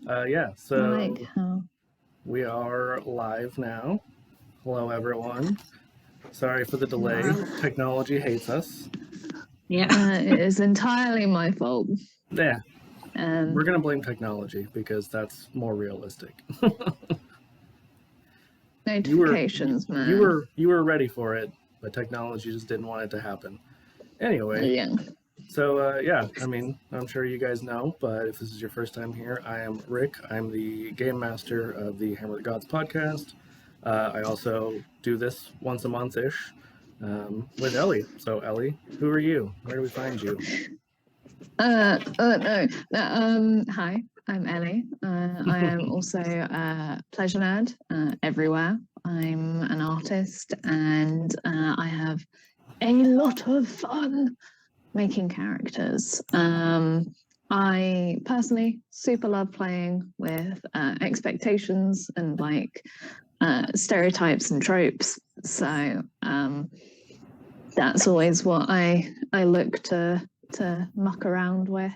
Yeah, Like so how we are live now. Hello, everyone. Sorry for the delay. Wow. Technology hates us. Yeah. it is entirely my fault. Yeah, Um, we're gonna blame technology because that's more realistic. you were Notifications, you man. were ready for it, but technology just didn't want it to happen. Anyway, Yeah. so yeah, I mean, I'm sure you guys know, but if this is your first time here, I am Rick. I'm the game master of the Hammer of the Gods podcast. I also do this once a month ish with Ellie. So, Ellie, who are you? Where do we find you? No. Hi, I'm Ellie. I am also a pleasure nerd everywhere. I'm an artist and I have a lot of fun making characters. I personally super love playing with expectations and stereotypes and tropes. So that's always what I look to muck around with.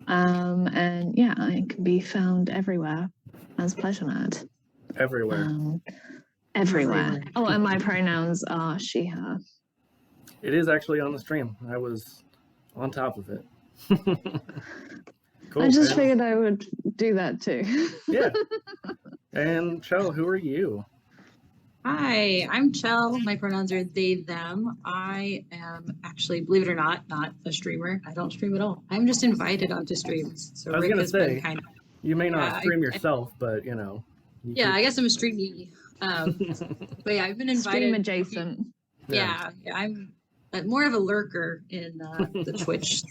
And yeah, I can be found everywhere as Pleasure Nerd. Everywhere. Everywhere. Oh, and my pronouns are she, her. It is actually on the stream. I was on top of it. Cool. I just figured I would do that too. Yeah. And Chell, who are you? Hi, I'm Chell. My pronouns are they, them. I am actually, believe it or not a streamer. I don't stream at all. I'm just invited onto streams. So I was Rick gonna has say, been kind of. you may not Yeah, stream yourself, but you know. Yeah, I guess I'm a streamie. But yeah, I've been invited. Stream adjacent. Yeah, I'm more of a lurker in the Twitch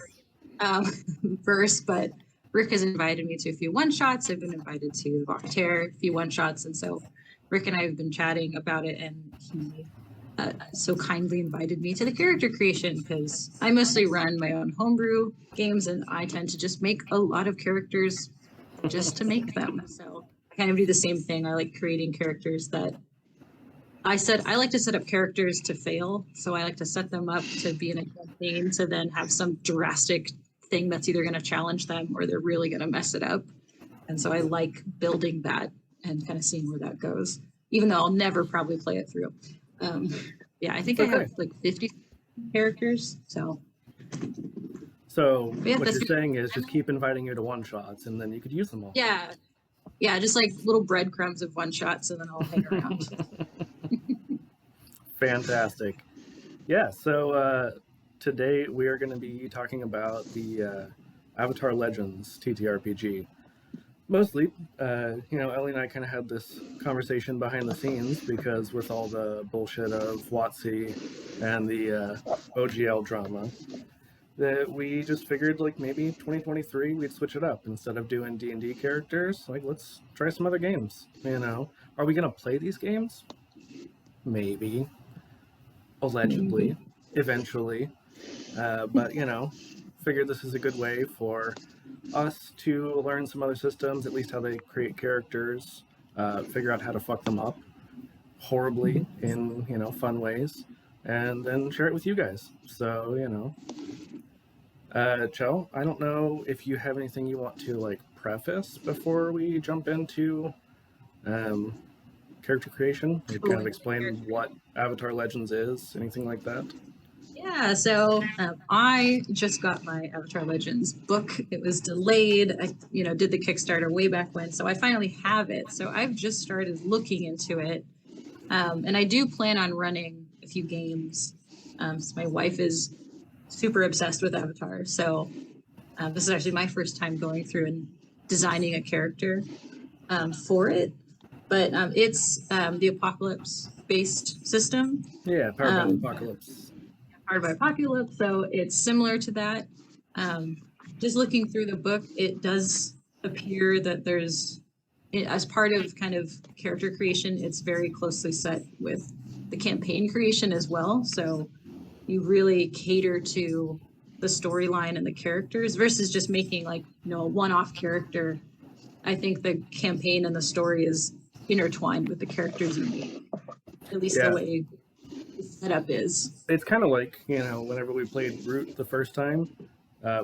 verse, but Rick has invited me to a few one-shots. I've been invited to the Voltaire, a few one-shots, and so Rick and I have been chatting about it, and he so kindly invited me to the character creation because I mostly run my own homebrew games, and I tend to just make a lot of characters just to make them. So I kind of do the same thing. I like creating characters that I like to set up characters to fail. So I like to set them up to be in a campaign to then have some drastic thing that's either going to challenge them or they're really going to mess it up. And so I like building that and kind of seeing where that goes, even though I'll never probably play it through. Yeah, I think I have like 50 characters. So yeah, what you're saying is just keep inviting you to one shots and then you could use them all. Yeah. Yeah, just like little breadcrumbs of one shots and then I'll hang around. Fantastic. Yeah, so today we are going to be talking about the Avatar Legends TTRPG. Mostly, Ellie and I kind of had this conversation behind the scenes because with all the bullshit of WotC and the OGL drama, that we just figured like maybe 2023 we'd switch it up instead of doing D&D characters. Like, let's try some other games. Are we going to play these games? Maybe. Allegedly, eventually. But, figured this is a good way for us to learn some other systems, at least how they create characters, figure out how to fuck them up horribly in, fun ways, and then share it with you guys. So, Chell, I don't know if you have anything you want to, preface before we jump into character creation? You kind of explain what Avatar Legends is, anything like that? Yeah, so I just got my Avatar Legends book. It was delayed. I, did the Kickstarter way back when, so I finally have it. So I've just started looking into it, and I do plan on running a few games. So my wife is super obsessed with Avatar, so this is actually my first time going through and designing a character for it. But it's the Apocalypse-based system. Yeah, Powered by Apocalypse. Powered by Apocalypse, so it's similar to that. Just looking through the book, it does appear that as part of kind of character creation, it's very closely set with the campaign creation as well. So you really cater to the storyline and the characters versus just making a one-off character. I think the campaign and the story is intertwined with the characters you make, at least the way the setup is. It's kind of like, whenever we played Root the first time,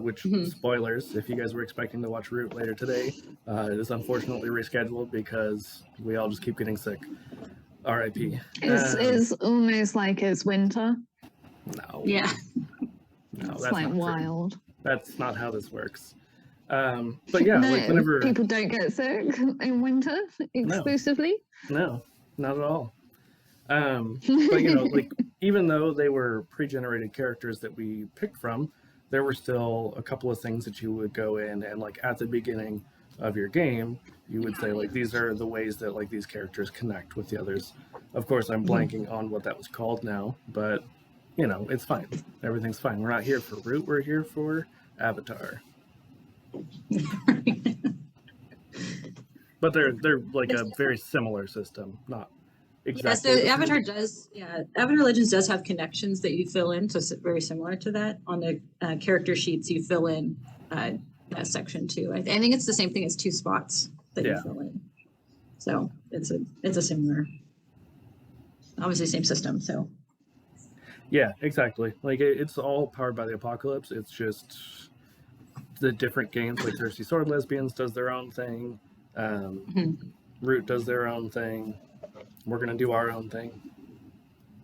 which, Mhm. spoilers, if you guys were expecting to watch Root later today, it is unfortunately rescheduled because we all just keep getting sick. R.I.P. It's almost like it's winter. No. Yeah. No, It's that's like not true. wild. That's not how this works. But yeah, No, like whenever people don't get sick in winter exclusively. no, not at all. But you know, like even though they were pre-generated characters that we picked from, there were still a couple of things that you would go in and like at the beginning of your game, you would say like these are the ways that like these characters connect with the others. Of course, I'm blanking on what that was called now, but you know, it's fine. Everything's fine. We're not here for Root. We're here for Avatar. But they're like a very similar system, not exactly. Yeah, so Avatar Legends does have connections that you fill in, so it's very similar to that. On the character sheets, you fill in section 2. I think it's the same thing as 2 spots that you fill in. So it's a similar, obviously same system. So yeah, exactly. Like it's all powered by the apocalypse. It's just the different games, like Thirsty Sword Lesbians does their own thing. Root does their own thing. We're gonna do our own thing.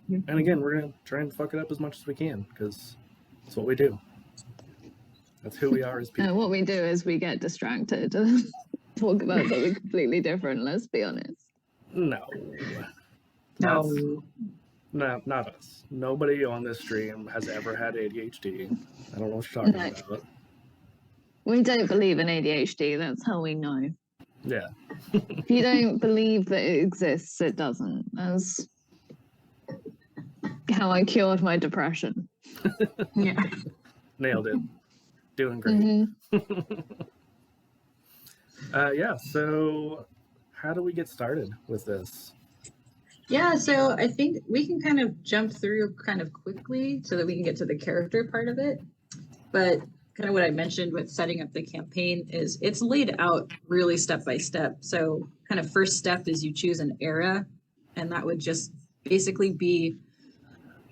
And again, we're gonna try and fuck it up as much as we can because that's what we do. That's who we are as people. What we do is we get distracted and talk about something completely different. Let's be honest. No, not us. Nobody on this stream has ever had ADHD. I don't know what you're talking about. We don't believe in ADHD. That's how we know. Yeah. If you don't believe that it exists, it doesn't. That's how I cured my depression. yeah. Nailed it. Doing great. Yeah, so how do we get started with this? Yeah, so I think we can kind of jump through kind of quickly so that we can get to the character part of it. But kind of what I mentioned with setting up the campaign is it's laid out really step by step. So kind of first step is you choose an era, and that would just basically be,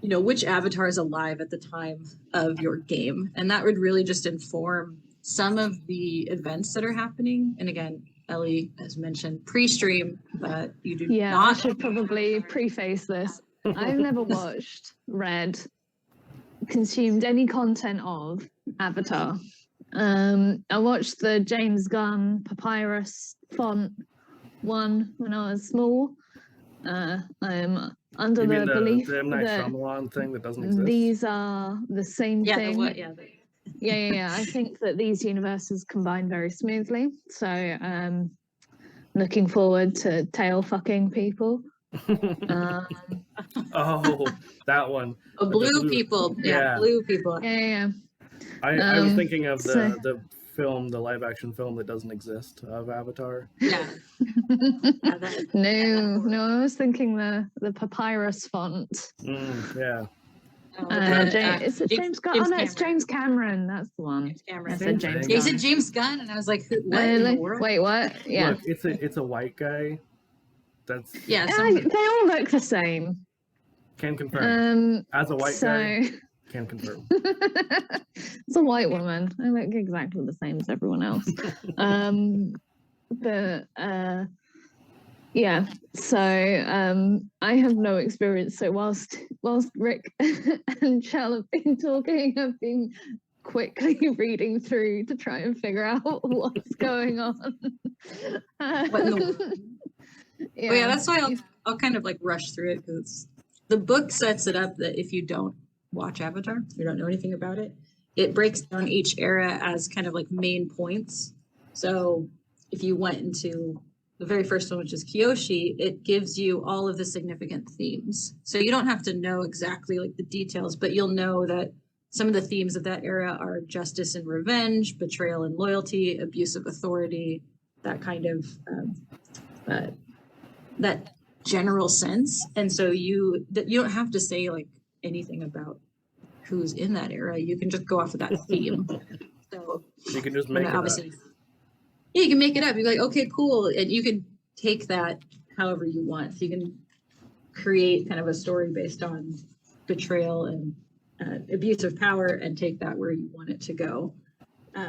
you know, which avatar is alive at the time of your game. And that would really just inform some of the events that are happening. And again, Ellie has mentioned pre-stream, but you do not. I should probably preface this. I've never watched, read, consumed any content of Avatar. I watched the James Gunn Papyrus font one when I was small. I'm under You mean the belief the M. Night that Shyamalan thing that doesn't exist? these are the same thing. Yeah. I think that these universes combine very smoothly. So looking forward to tail fucking people. Oh, that one. Oh, blue people. Yeah, blue people. Yeah. I was thinking of the film, the live action film that doesn't exist of Avatar. Yeah. No, I was thinking the papyrus font. Yeah. Is it James Gunn? Oh no, it's James Cameron. That's the one. James Cameron. I said James You Gunn. said James Gunn, and I was like, what in the world? Wait, what? Yeah. Look, it's a white guy. That's they all look the same. Can confirm. As a white guy, can confirm. It's a white woman. I look exactly the same as everyone else. Yeah, so I have no experience. So whilst Rick and Chell have been talking, I've been quickly reading through to try and figure out what's going on. Yeah, that's why I'll kind of like rush through it because the book sets it up that if you don't watch Avatar, you don't know anything about it, it breaks down each era as kind of like main points. So if you went into the very first one, which is Kyoshi, it gives you all of the significant themes. So you don't have to know exactly like the details, but you'll know that some of the themes of that era are justice and revenge, betrayal and loyalty, abuse of authority, that kind of that general sense. And so you don't have to say like anything about who's in that era. You can just go off of that theme. So you can just make it up. Yeah, you can make it up. You're like, okay, cool. And you can take that however you want. So you can create kind of a story based on betrayal and abuse of power and take that where you want it to go.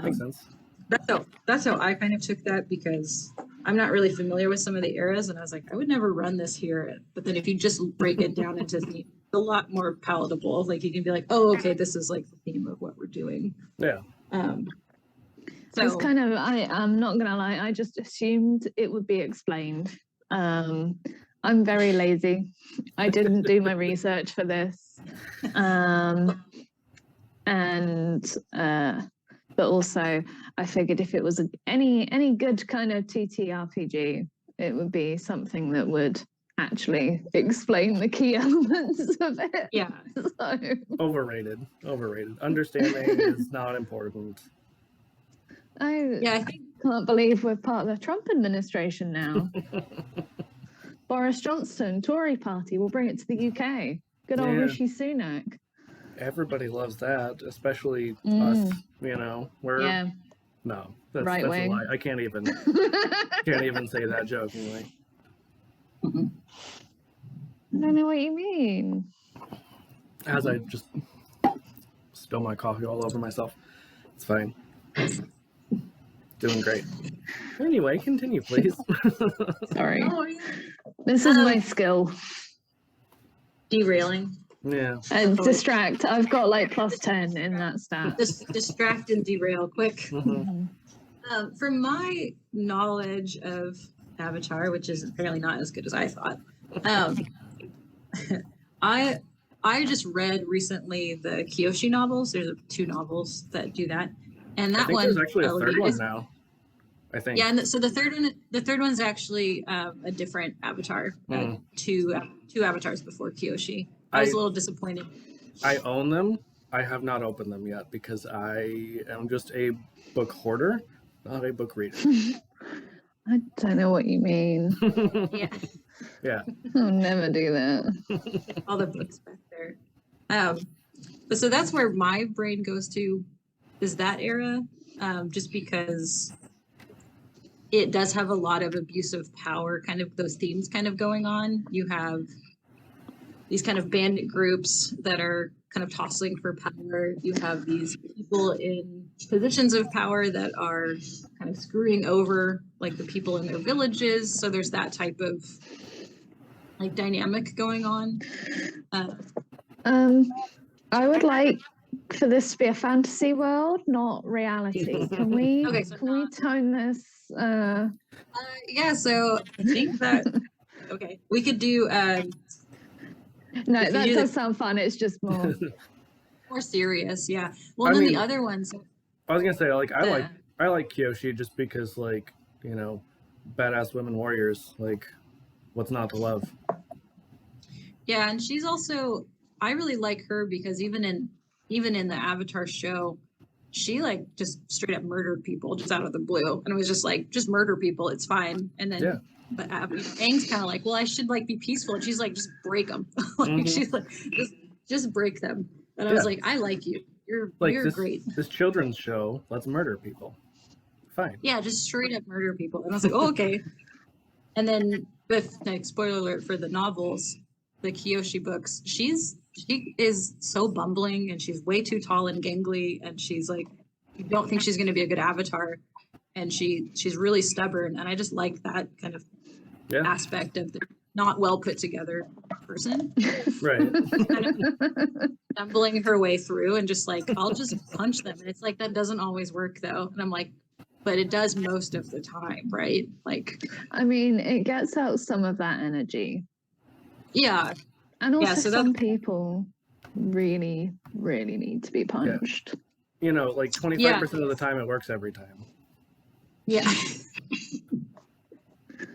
Makes sense. That's how I kind of took that, because I'm not really familiar with some of the eras, and I was like, I would never run this here. But then if you just break it down into theme, it's a lot more palatable. Like you can be like, oh, okay, this is like the theme of what we're doing. Yeah. It's So kind of, I'm not gonna lie, I just assumed it would be explained. I'm very lazy. I didn't do my research for this. But also I figured if it was any good kind of TTRPG, it would be something that would actually explain the key elements of it. yeah, So Overrated. Understanding is not important. I I think can't believe we're part of the Trump administration now. Boris Johnson, Tory party, will bring it to the UK. Good old Yeah. Rishi Sunak. Everybody loves that, especially us. Mm. You know, we're Yeah. no, that's Right a wing. lie. I can't even say that jokingly. I don't know what you mean. As I just spill my coffee all over myself. It's fine. Doing great. Anyway, continue, please. Sorry. oh, yeah. This is my skill. Derailing. Yeah. And distract. I've got like +10 in that stat. Just distract and derail quick. Mhm. From my knowledge of Avatar, which is apparently not as good as I thought, I just read recently the Kyoshi novels. There's 2 novels that do that, and I that think one. there's actually a third one is- now. I think. Yeah, and so the third one's actually a different Avatar. Mm. Two avatars before Kyoshi. I was a little disappointed. I own them. I have not opened them yet because I am just a book hoarder, not a book reader. I don't know what you mean. Yeah, Yeah. I'll never do that. all the books back there. But so that's where my brain goes to, is that era, just because it does have a lot of abuse of power, kind of those themes kind of going on. You have these kind of bandit groups that are kind of tossing for power. You have these people in positions of power that are kind of screwing over like the people in their villages. So there's that type of like dynamic going on. I would like for this to be a fantasy world, not reality. Can we Okay, so can we not- tone this? Yeah, so I think that okay, we could do No, if you that do does the- sound fun. It's just more. more serious. Yeah. Well, I then mean- the other ones. I was gonna say like the- I like Kyoshi just because like, you know, badass women warriors, like what's not to love? Yeah, and she's also, I really like her because even in the Avatar show, she like just straight up murdered people just out of the blue, and it was just like, just murder people, it's fine. And then Yeah. but Aang's kind of like, well, I should like be peaceful, and she's like, just break them. Like Mhm. she's like, just break them. And I was Yeah. like, I like you. You're Like you're this great. this children's show, let's murder people. Fine. Yeah, just straight up murder people. And I was like, oh, okay. And then with like spoiler alert for the novels, the Kyoshi books, she is so bumbling, and she's way too tall and gangly, and she's like, you don't think she's gonna be a good avatar. And she's really stubborn, and I just like that kind of Yeah. aspect of the not well put together person. Right. Kind of stumbling her way through and just like, I'll just punch them. And it's like, that doesn't always work though. And I'm like, but it does most of the time, right? Like, I mean, it gets out some of that energy, yeah, and also so some people really, really need to be punched. You know, like 25% of the time it works every time. yeah.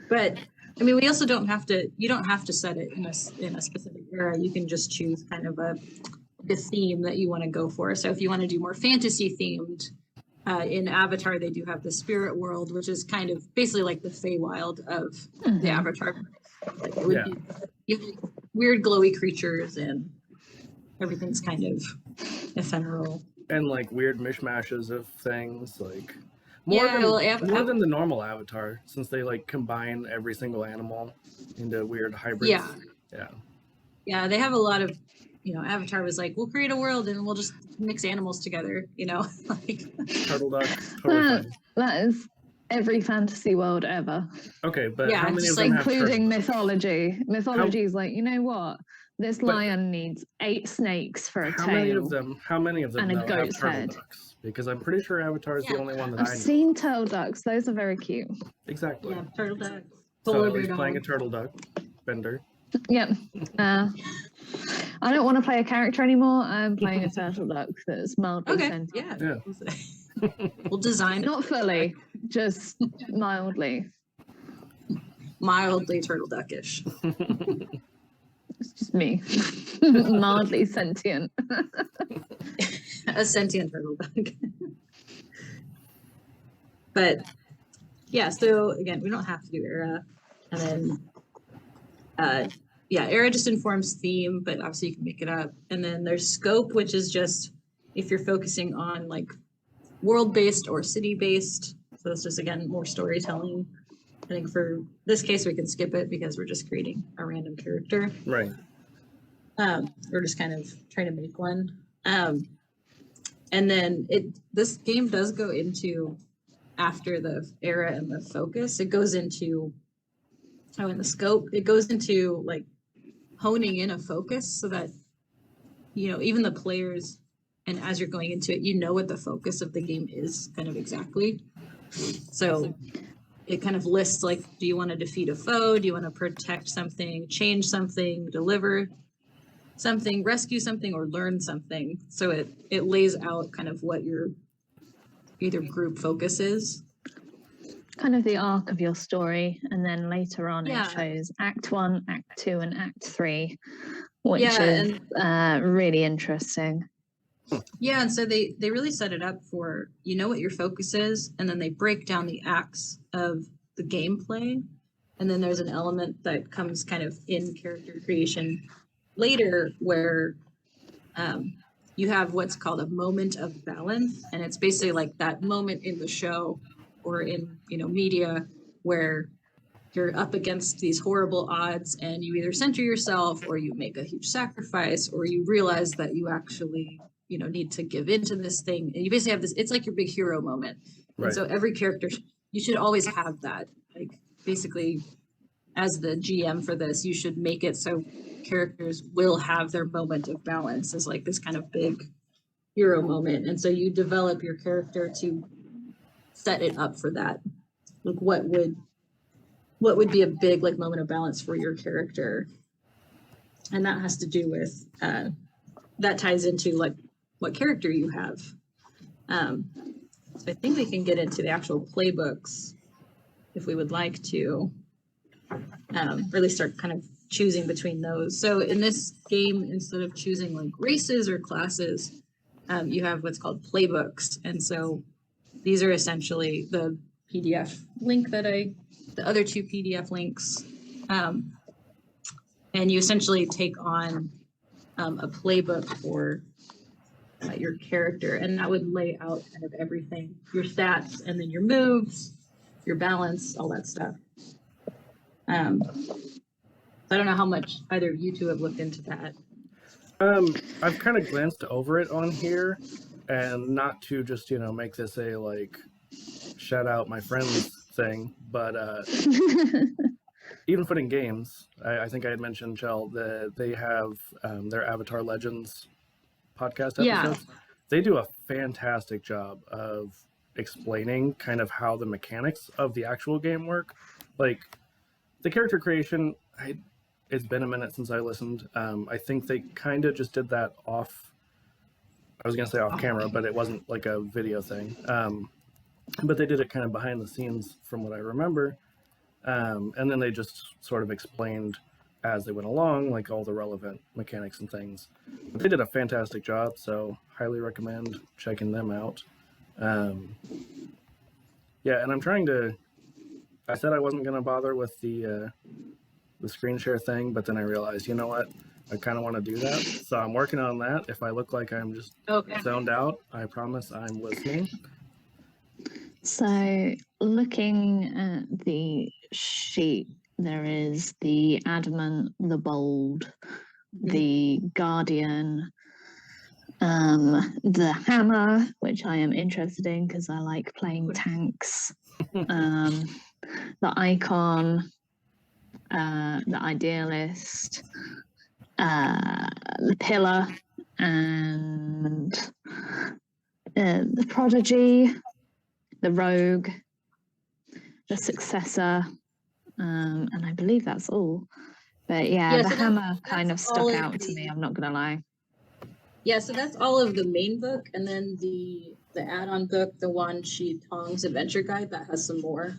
But I mean, we also don't have to. You don't have to set it in a specific era. You can just choose kind of a theme that you want to go for. So if you want to do more fantasy themed, in Avatar they do have the spirit world, which is kind of basically like the Feywild of Mhm. the Avatar. Like it would Yeah. be you have weird glowy creatures, and everything's kind of ephemeral. And like weird mishmashes of things, like Yeah, well, more than the normal Avatar, since they like combine every single animal into weird hybrids. Yeah. Yeah. Yeah, they have a lot of Avatar was like, we'll create a world and we'll just mix animals together, like. Turtle duck, totally That, fine. that is every fantasy world ever, Okay, but Yeah, how many just of them have including turtle ducks? mythology. Mythology is like, you know what? This But- lion needs 8 snakes for a How tail. many of them and a though, have goat's turtle head. ducks? Because I'm pretty sure Avatar is the Yeah. only one that I've I know. seen turtle ducks. Those are very cute. Exactly. Yeah, turtle ducks. So Polar Ellie's bear playing a dog. turtle duck, Bender. Yep. I don't want to play a character anymore. I'm playing a turtle duck that's mildly Okay, sentient. yeah. We'll design it. Not fully, just mildly. Mildly turtle duckish. It's just me. Mildly sentient. A sentient turtle duck. But yeah, so again, we don't have to do era. And then era just informs theme, but obviously you can make it up. And then there's scope, which is just if you're focusing on like world-based or city-based. So that's just, again, more storytelling. I think for this case, we can skip it because we're just creating a random character. Right. We're just kind of trying to make one. And then this game does go into, after the era and the focus, it goes into, in the scope, it goes into like honing in a focus so that, even the players, and as you're going into it, what the focus of the game is kind of exactly. So it kind of lists like, do you want to defeat a foe? Do you want to protect something, change something, deliver something, rescue something, or learn something? So it lays out kind of what your either group focus is. Kind of the arc of your story, and then later on Yeah. it shows Act 1, Act 2, and Act 3, which Yeah, is really interesting. Yeah, and so they really set it up for what your focus is, and then they break down the acts of the gameplay, and then there's an element that comes kind of in character creation later where you have what's called a moment of balance, and it's basically like that moment in the show or in media where you're up against these horrible odds and you either center yourself or you make a huge sacrifice or you realize that you actually need to give into this thing, and you basically have this, it's like your big hero moment. Right. And so every character, you should always have that, like basically as the GM for this, you should make it so characters will have their moment of balance as like this kind of big hero moment. And so you develop your character to set it up for that. Like what would be a big like moment of balance for your character? And that has to do with that ties into like what character you have. So I think we can get into the actual playbooks if we would like to really start kind of choosing between those. So in this game, instead of choosing like races or classes, you have what's called playbooks. And so these are essentially the PDF link the other two PDF links. And you essentially take on a playbook for your character, and that would lay out kind of everything, your stats, and then your moves, your balance, all that stuff. I don't know how much either of you two have looked into that. I've kind of glanced over it on here, and not to just make this a like shout out my friends thing, but even Footing Games, I think I had mentioned, Chell, that they have their Avatar Legends podcast episodes. Yeah. They do a fantastic job of explaining kind of how the mechanics of the actual game work. Like the character creation, it's been a minute since I listened. I think they kind of just did that off. I was going to say off camera, but it wasn't like a video thing. But they did it kind of behind the scenes from what I remember. And then they just sort of explained as they went along, like all the relevant mechanics and things. But they did a fantastic job, so highly recommend checking them out. Yeah, and I'm trying to, I said I wasn't going to bother with the screen share thing, but then I realized, you know what? I kind of want to do that. So I'm working on that. If I look like I'm just zoned out, I promise I'm listening. So looking at the sheet, there is the adamant, the bold, the guardian, the hammer, which I am interested in because I like playing tanks, the icon, the idealist, the pillar, and the prodigy, the rogue, the successor, and I believe that's all. But yeah, Yeah, the so hammer kind of that's all stuck of out to me, I'm not gonna lie. Yeah, so that's all of the main book, and then the add-on book, the Wan Shi Tong's Adventure Guide, that has some more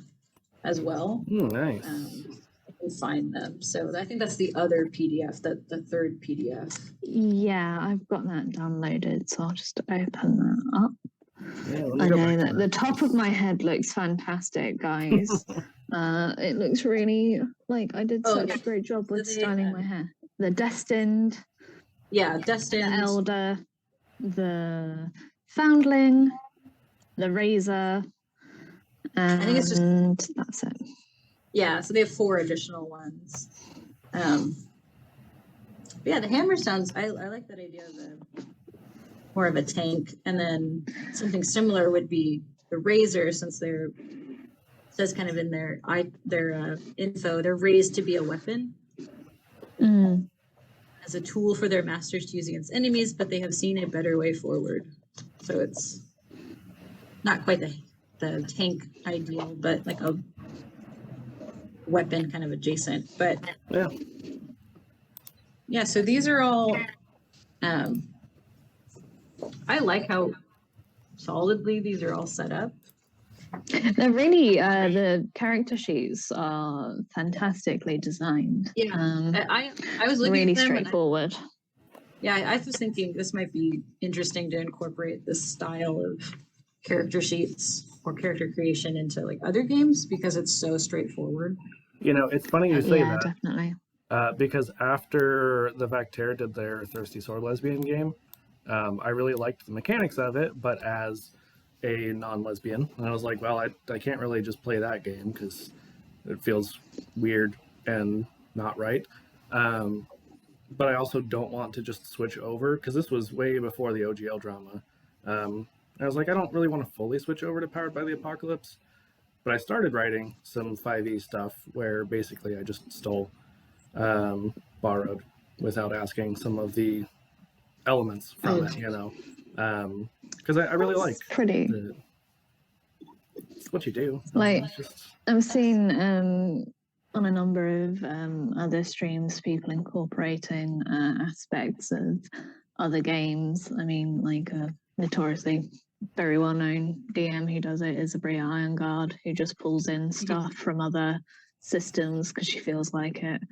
as well. Nice. I can find them. So I think that's the other PDF, the third PDF. Yeah, I've got that downloaded, so I'll just open that up. Yeah, let me I go know back to that the top of my head looks fantastic, guys. It looks really like I did such a great job with styling my hair. The Destined, Yeah, the Destined. Elder, the Foundling, the Razor, and I think it's just that's it. Yeah, so they have 4 additional ones. But yeah, the hammer sounds. I like that idea of more of a tank, and then something similar would be the razor, since they're says kind of in their info, they're raised to be a weapon as a tool for their masters to use against enemies, but they have seen a better way forward. So it's not quite the tank ideal, but like a weapon kind of adjacent. But yeah, so these are all I like how solidly these are all set up. They're really the character sheets are fantastically designed. Yeah, I was looking really at them straightforward. I was thinking this might be interesting to incorporate this style of character sheets or character creation into like other games because it's so straightforward. You know, it's funny you say that. Definitely. Because after the Vactaire did their Thirsty Sword Lesbian game, I really liked the mechanics of it, but as a non-lesbian, and I was like, well, I can't really just play that game because it feels weird and not right. But I also don't want to just switch over because this was way before the OGL drama. I was like, I don't really want to fully switch over to Powered by the Apocalypse, but I started writing some 5e stuff where basically I just stole, borrowed without asking some of the elements from it, you know, because I really like pretty. It's what you do. Like just... I've seen on a number of other streams, people incorporating aspects of other games. I mean, like a notoriously very well-known DM who does it is Abria Ironguard, who just pulls in stuff from other systems because she feels like it.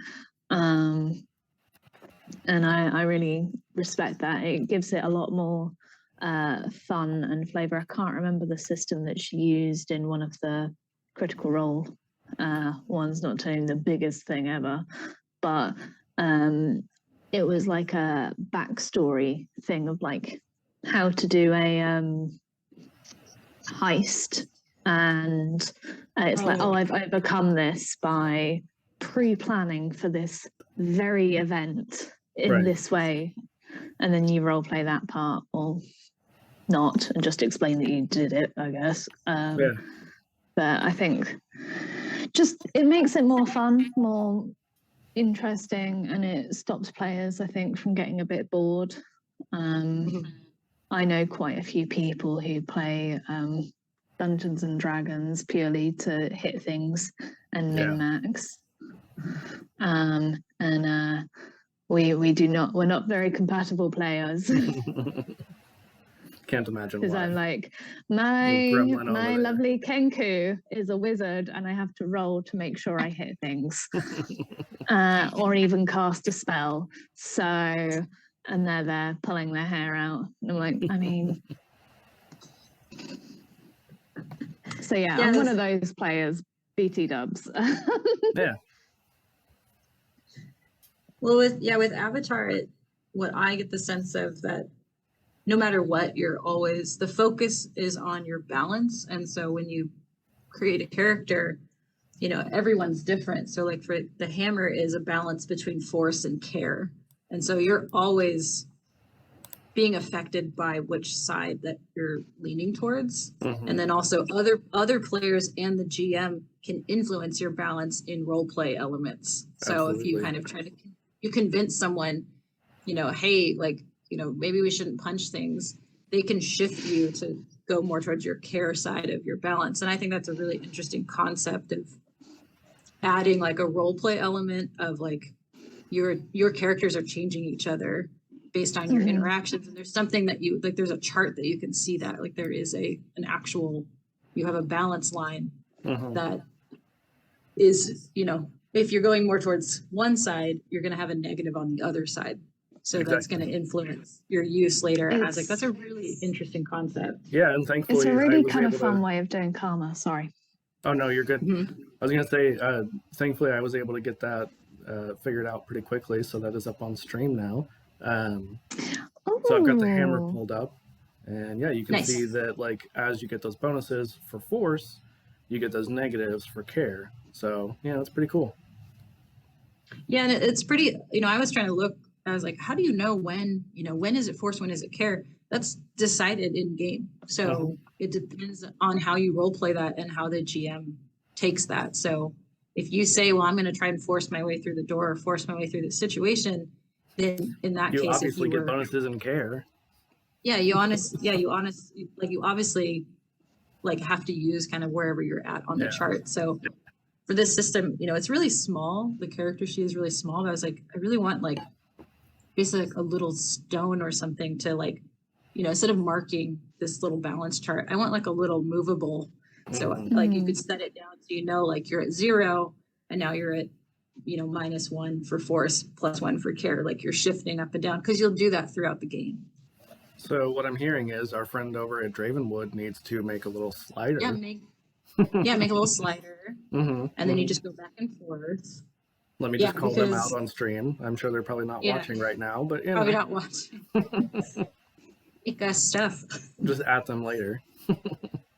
And I really respect that. It gives it a lot more fun and flavor. I can't remember the system that she used in one of the Critical Role ones, not telling the biggest thing ever, but it was like a backstory thing of like how to do a heist, and it's like, oh, I've overcome this by pre-planning for this very event in this way, and then you role play that part or not and just explain that you did it, I guess. But I think just it makes it more fun, more interesting, and it stops players, I think, from getting a bit bored. I know quite a few people who play Dungeons and Dragons purely to hit things and min-max. We're not very compatible players. Can't imagine because I'm like, my lovely Kenku is a wizard and I have to roll to make sure I hit things or even cast a spell. So, and they're there pulling their hair out. And I'm like, I mean, so yeah, I'm one of those players, BT dubs. Well, with Avatar, what I get the sense of that no matter what, the focus is on your balance. And so when you create a character, everyone's different. So like for the hammer is a balance between force and care. And so you're always being affected by which side that you're leaning towards. Mhm. And then also other players and the GM can influence your balance in role play elements. So if you Absolutely. kind of try to you convince someone, hey, like, maybe we shouldn't punch things, they can shift you to go more towards your care side of your balance. And I think that's a really interesting concept of adding like a role play element of like your characters are changing each other based on your Mhm. interactions. And there's something that you like, there's a chart that you can see that like there is an actual, you have a balance line Mhm. that is, if you're going more towards one side, you're going to have a negative on the other side. So that's going to influence your use later. As like, that's a really interesting concept. Yeah, and thankfully It's a I really was kind of able fun to. way of doing karma. Sorry. Oh no, you're good. Mhm. I was gonna say, thankfully I was able to get that figured out pretty quickly, so that is up on stream now. So I've got the hammer Ooh. pulled up, and yeah, you can Nice. see that like as you get those bonuses for force, you get those negatives for care. So yeah, that's pretty cool. Yeah, and it's pretty, I was trying to look, I was like, how do you know when is it force, when is it care? That's decided in game. So it depends on how you role play that and how the GM takes that. So if you say, well, I'm going to try and force my way through the door or force my way through the situation, then in that You case, if obviously you get were, bonuses in care. you obviously like have to use kind of wherever you're at on the Yeah. chart. So for this system, it's really small. The character sheet is really small. But I was like, I really want like basically like a little stone or something to like, instead of marking this little balance chart, I want like a little movable. So Mhm. like you could set it down so like you're at 0 and now you're at -1 for force, +1 for care. Like you're shifting up and down because you'll do that throughout the game. So what I'm hearing is our friend over at Dravenwood needs to make a little slider. Yeah, make a little slider, and then you just go back and forth. Let me Yeah, just call them because- out on stream. I'm sure they're probably not Yeah. watching right now, but you Probably know, not watching. Make us stuff. just at them later.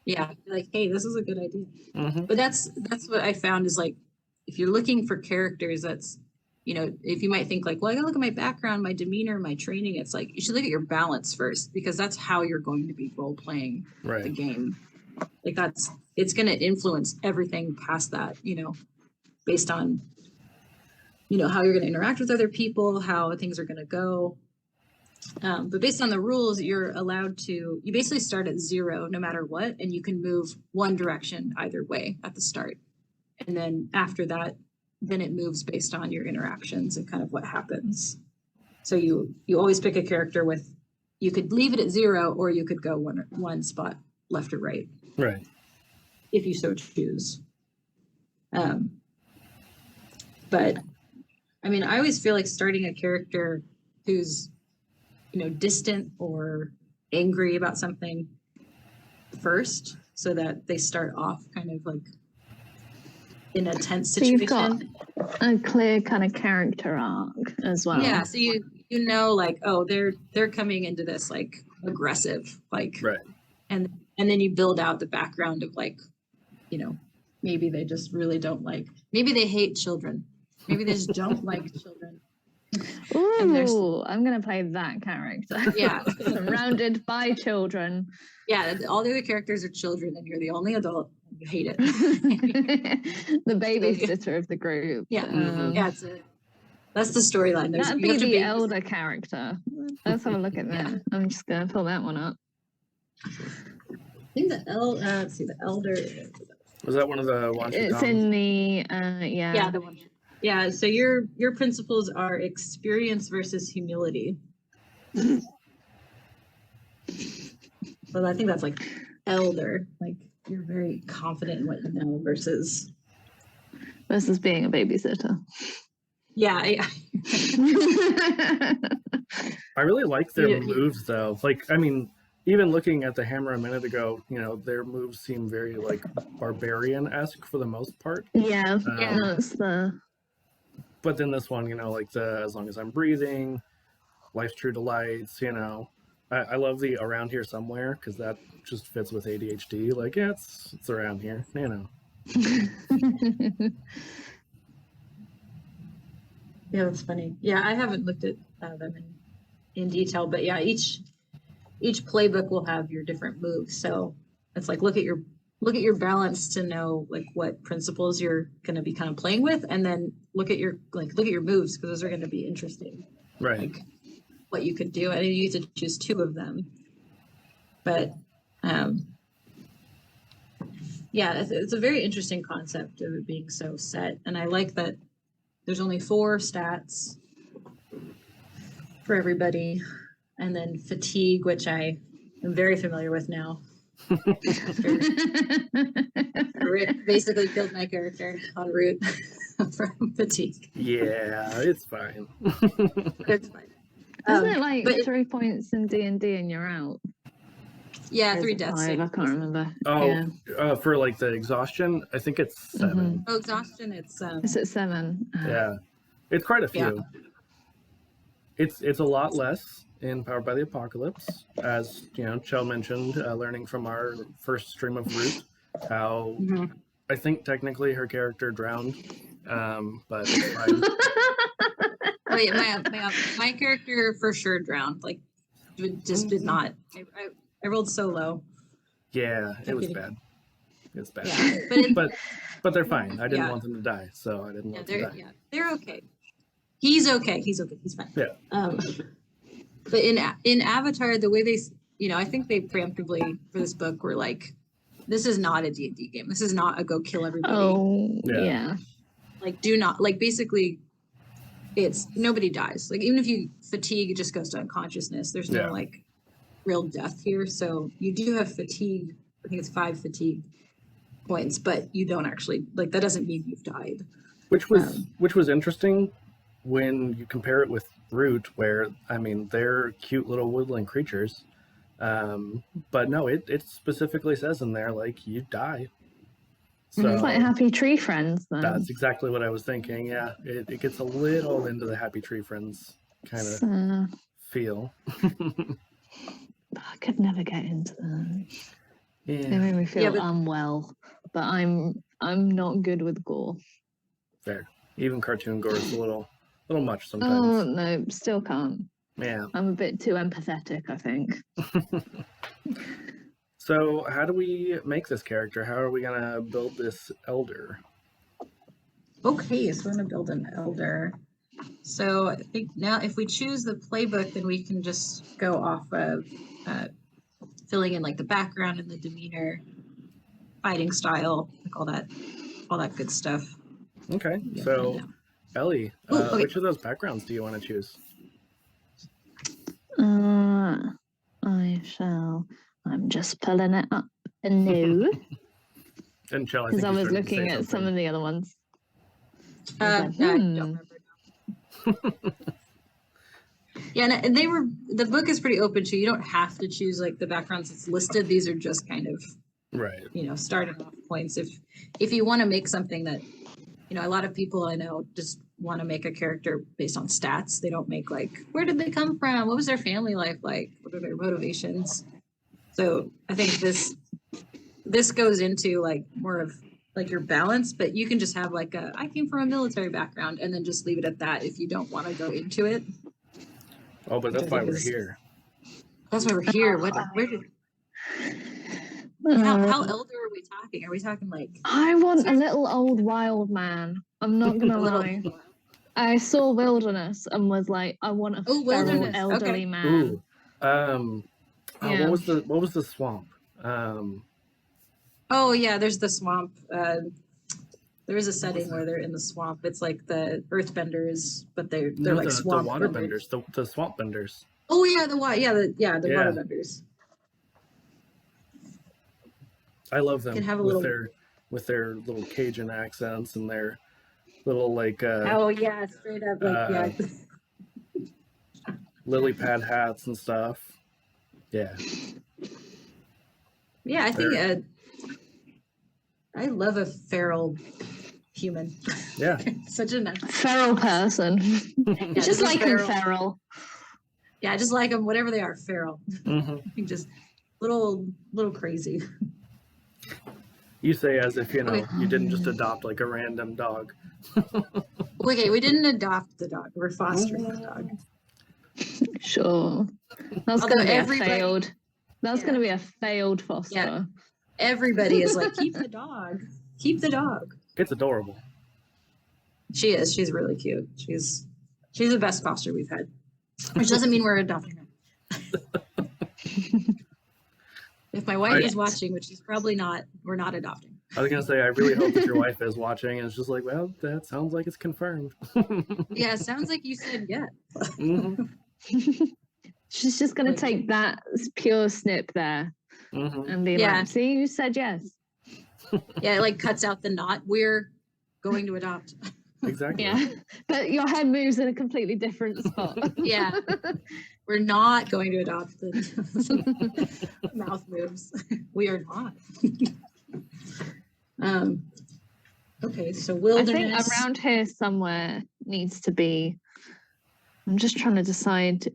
Yeah, like, hey, this is a good idea. Mhm. But that's what I found is like, if you're looking for characters, that's, if you might think like, well, I gotta look at my background, my demeanor, my training. It's like, you should look at your balance first, because that's how you're going to be role playing the Right. game. Like it's going to influence everything past that, based on, how you're going to interact with other people, how things are going to go. But based on the rules, you're allowed to, you basically start at 0 no matter what, and you can move one direction either way at the start. And then after that, then it moves based on your interactions and kind of what happens. So you always pick a character with, you could leave it at 0 or you could go one spot left or right Right. if you so choose. But I mean, I always feel like starting a character who's, distant or angry about something first, so that they start off kind of like in a tense So situation. you've got a clear kind of character arc as well. Yeah, so you like, oh, they're coming into this like aggressive, like, Right. and then you build out the background of like, maybe they just really don't like, maybe they hate children, maybe they just don't like children. And there's- Ooh, I'm going to play that character. Yeah. Surrounded by children. Yeah, all the other characters are children, and you're the only adult. And you hate it. The babysitter of the group. Yeah, Mhm. yeah, that's the storyline. That'd You be have to the be elder character. Let's have a look at that. Yeah. I'm just going to pull that one up. I think let's see, the elder. Was that one of the Wanshi It's Toms? in the, Yeah, the one. Yeah, so your principles are experience versus humility. Well, I think that's like elder. Like you're very confident in what you know versus. versus being a babysitter. Yeah, I really like their Yeah. moves though. Like, I mean, even looking at the hammer a minute ago, their moves seem very like barbarian-esque for the most part. Yeah, Yeah. that's the. But then this one, like the as long as I'm breathing, life's true delights, I love the around here somewhere because that just fits with ADHD. Like, yeah, it's around here, Yeah, that's funny. Yeah, I haven't looked at them in detail, but yeah, each playbook will have your different moves. So it's like look at your balance to know like what principles you're going to be kind of playing with, and then look at your moves because those are going to be interesting. Right. Like what you could do, and you get to choose 2 of them. But yeah, it's a very interesting concept of it being so set, and I like that there's only 4 stats for everybody, and then fatigue, which I am very familiar with now. Rick basically killed my character en route from fatigue. Yeah, it's fine. It's fine. Isn't it like but 3 points in D&D and you're out? yeah, Or is 3 it deaths. 5? I can't remember. Oh, Yeah. for like the exhaustion, I think it's 7. Oh, exhaustion. Is it 7? Yeah, it's quite a Yeah. few. It's a lot less in Powered by the Apocalypse, as you know, Chell mentioned, learning from our first stream of Root, how I think technically her character drowned, but it's fine. Oh yeah, my character for sure drowned. Like, just did not. I rolled so low. Yeah, it was bad. It's bad. Yeah, But they're fine. I didn't Yeah. want them to die, so I didn't want them to die. they're okay. He's okay. He's fine. Yeah. But in Avatar, the way I think they preemptively for this book were like, this is not a D&D game. This is not a go kill everybody. Oh, Yeah. yeah. Like, do not, like, basically, it's nobody dies. Like, even if you fatigue, it just goes to unconsciousness. There's no Yeah. like real death here. So you do have fatigue. I think it's 5 fatigue points, but you don't actually, like, that doesn't mean you've died. Which was interesting when you compare it with Root, where I mean they're cute little woodland creatures, but no, it specifically says in there like you die. So It's like Happy Tree Friends then. that's exactly what I was thinking. Yeah, it gets a little into the Happy Tree Friends kind of So, feel. I could never get into them. They Yeah, make me feel Yeah, but- unwell, but I'm not good with gore. fair. Even cartoon gore is a little much Oh sometimes. no, still can't. Yeah. I'm a bit too empathetic, I think. So how do we make this character? How are we gonna build this elder? Okay, so we're gonna build an elder. So I think now if we choose the playbook, then we can just go off of filling in like the background and the demeanor, fighting style, like all that good stuff. Okay, Yeah, so yeah. Ellie, Ooh, okay. which of those backgrounds do you want to choose? I shall. I'm just pulling it up anew And Chell, I because think I you was started to say looking at some something. of the other ones. Yeah, I don't remember. Yeah, and the book is pretty open too. You don't have to choose like the backgrounds that's listed. These are just kind of, Right. starting off points. If you want to make something that, a lot of people I know just want to make a character based on stats. They don't make like, where did they come from? What was their family life like? What are their motivations? So I think this goes into like more of like your balance, but you can just have like I came from a military background and then just leave it at that if you don't want to go into it. Oh, but that's I why think we're is- here. That's why we're here. How elder are we talking? Are we talking like I want a little old wild man. I'm not gonna lie. I saw Wilderness and was like, I want a Oh, feral Wilderness, elderly okay. man. Ooh. Yeah. What was the swamp? Oh yeah, there's the swamp. There is a setting where they're in the swamp. It's like the Earthbenders, but they're No, like the swamp waterbenders, the swamp benders. Oh yeah, the Yeah. waterbenders. I love them Can have a with little- their little Cajun accents and their little like Oh yeah, straight up like lily pad hats and stuff. Yeah. yeah. I think I love a feral human. Yeah. Such a nice. Feral person. Yeah, Just like him feral. feral. Yeah, just like them, whatever they are, feral. hmm Just little crazy. You say as if, you know, Okay. you didn't just adopt like a random dog. Okay, we didn't adopt the dog. We're fostering the dog. Sure. That's Although going to be everybody- a failed. That's Yeah. going to be a failed foster. Yeah. Everybody is like, keep the dog. Keep the dog. It's adorable. She is. She's really cute. She's the best foster we've had. Which doesn't mean we're adopting her. If my wife is watching, which she's probably not, we're not adopting. I was gonna say, I really hope that your wife is watching, and it's just like, well, that sounds like it's confirmed. Yeah, sounds like you said yeah. hmm She's just going to Like- take that pure snip there hmm and be Yeah. like, see, you said yes. Yeah, it like cuts out the knot. We're going to adopt. Exactly. Yeah. But your head moves in a completely different spot. Yeah. We're not going to adopt the mouth moves. We are not. Okay, so I think wilderness. around here somewhere needs to be. I'm just trying to decide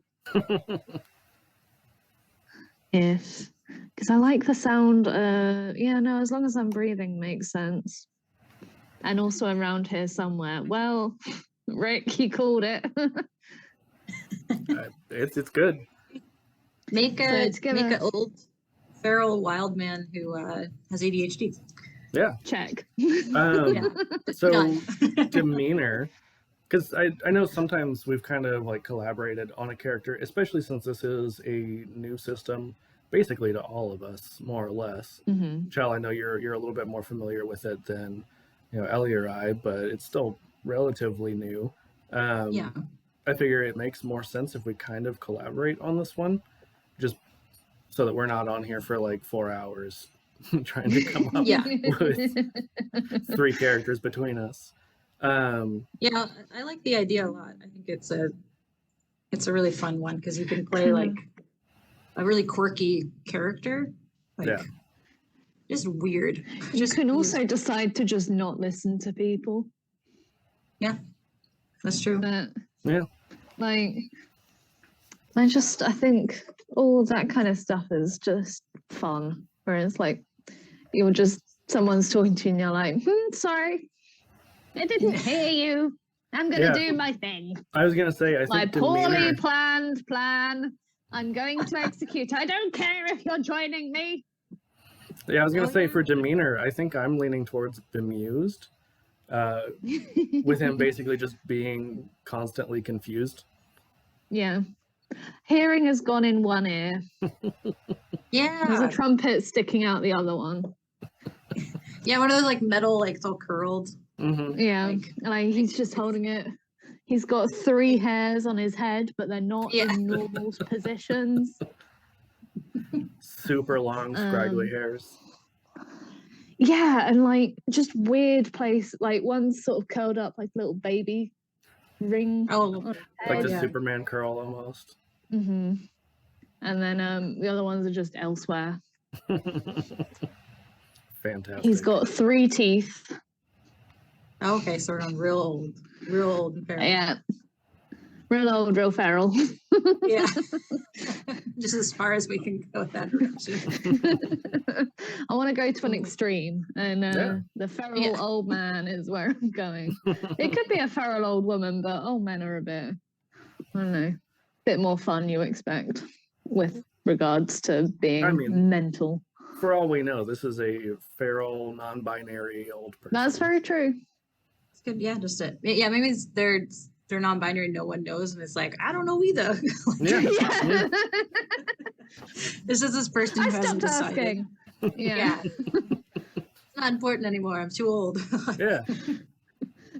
if, because I like the sound. Yeah, no, as long as I'm breathing makes sense. And also around here somewhere. Well, Rick, you called it. It's good. Make So a it's gonna- make an old feral wild man who has ADHD. Check. Yeah. So Done. demeanor, because I know sometimes we've kind of like collaborated on a character, especially since this is a new system, basically to all of us, more or less. Hmm. Chal, I know you're a little bit more familiar with it than, you know, Ellie or I, but it's still relatively new. Yeah. I figure it makes more sense if we kind of collaborate on this one, just so that we're not on here for like 4 hours trying to come up Yeah. with 3 characters between us. Yeah, I like the idea a lot. I think it's a really fun one because you can play like a really quirky character. Like Yeah. just weird. You Just can weird. also decide to just not listen to people. That's true. But Yeah. like, I think all that kind of stuff is just fun. Whereas like, someone's talking to you and you're like, sorry, I didn't hear you. I'm gonna Yeah. do my thing. I was gonna say, I My think poorly demeanor. planned plan. I'm going to execute. I don't care if you're joining me. Yeah, I was gonna Oh, say yeah. for demeanor, I think I'm leaning towards bemused, with him basically just being constantly confused. Yeah. Hearing has gone in one ear. There's Yeah. a trumpet sticking out the other one. Yeah, one of those like metal, like it's all curled. Mm-hmm. Yeah. Like- Like he's just holding it. He's got 3 hairs on his head, but they're not Yeah. in normal positions. Super long, scraggly Um, hairs. Yeah, and like just weird place. Like one's sort of curled up like a little baby ring. Oh, on his Like the head. yeah. Superman curl almost. Hmm. And then the other ones are just elsewhere. Fantastic. He's got 3 teeth. Oh, okay, so we're on real old and feral. Yeah. Real old, real feral. Yeah. Just as far as we can go with that direction. I want to go to an extreme, and Yeah. the feral Yeah. old man is where I'm going. It could be a feral old woman, but old men are a bit, I don't know, bit more fun you expect with regards to being I mean- mental. For all we know, this is a feral, non-binary old person. That's very true. It's good. Yeah, just it. Yeah, maybe they're non-binary. No one knows, and it's like I don't know either. Yeah. Yeah. This is this person I who hasn't stopped decided. asking. Yeah. Yeah. It's not important anymore. I'm too old. Yeah.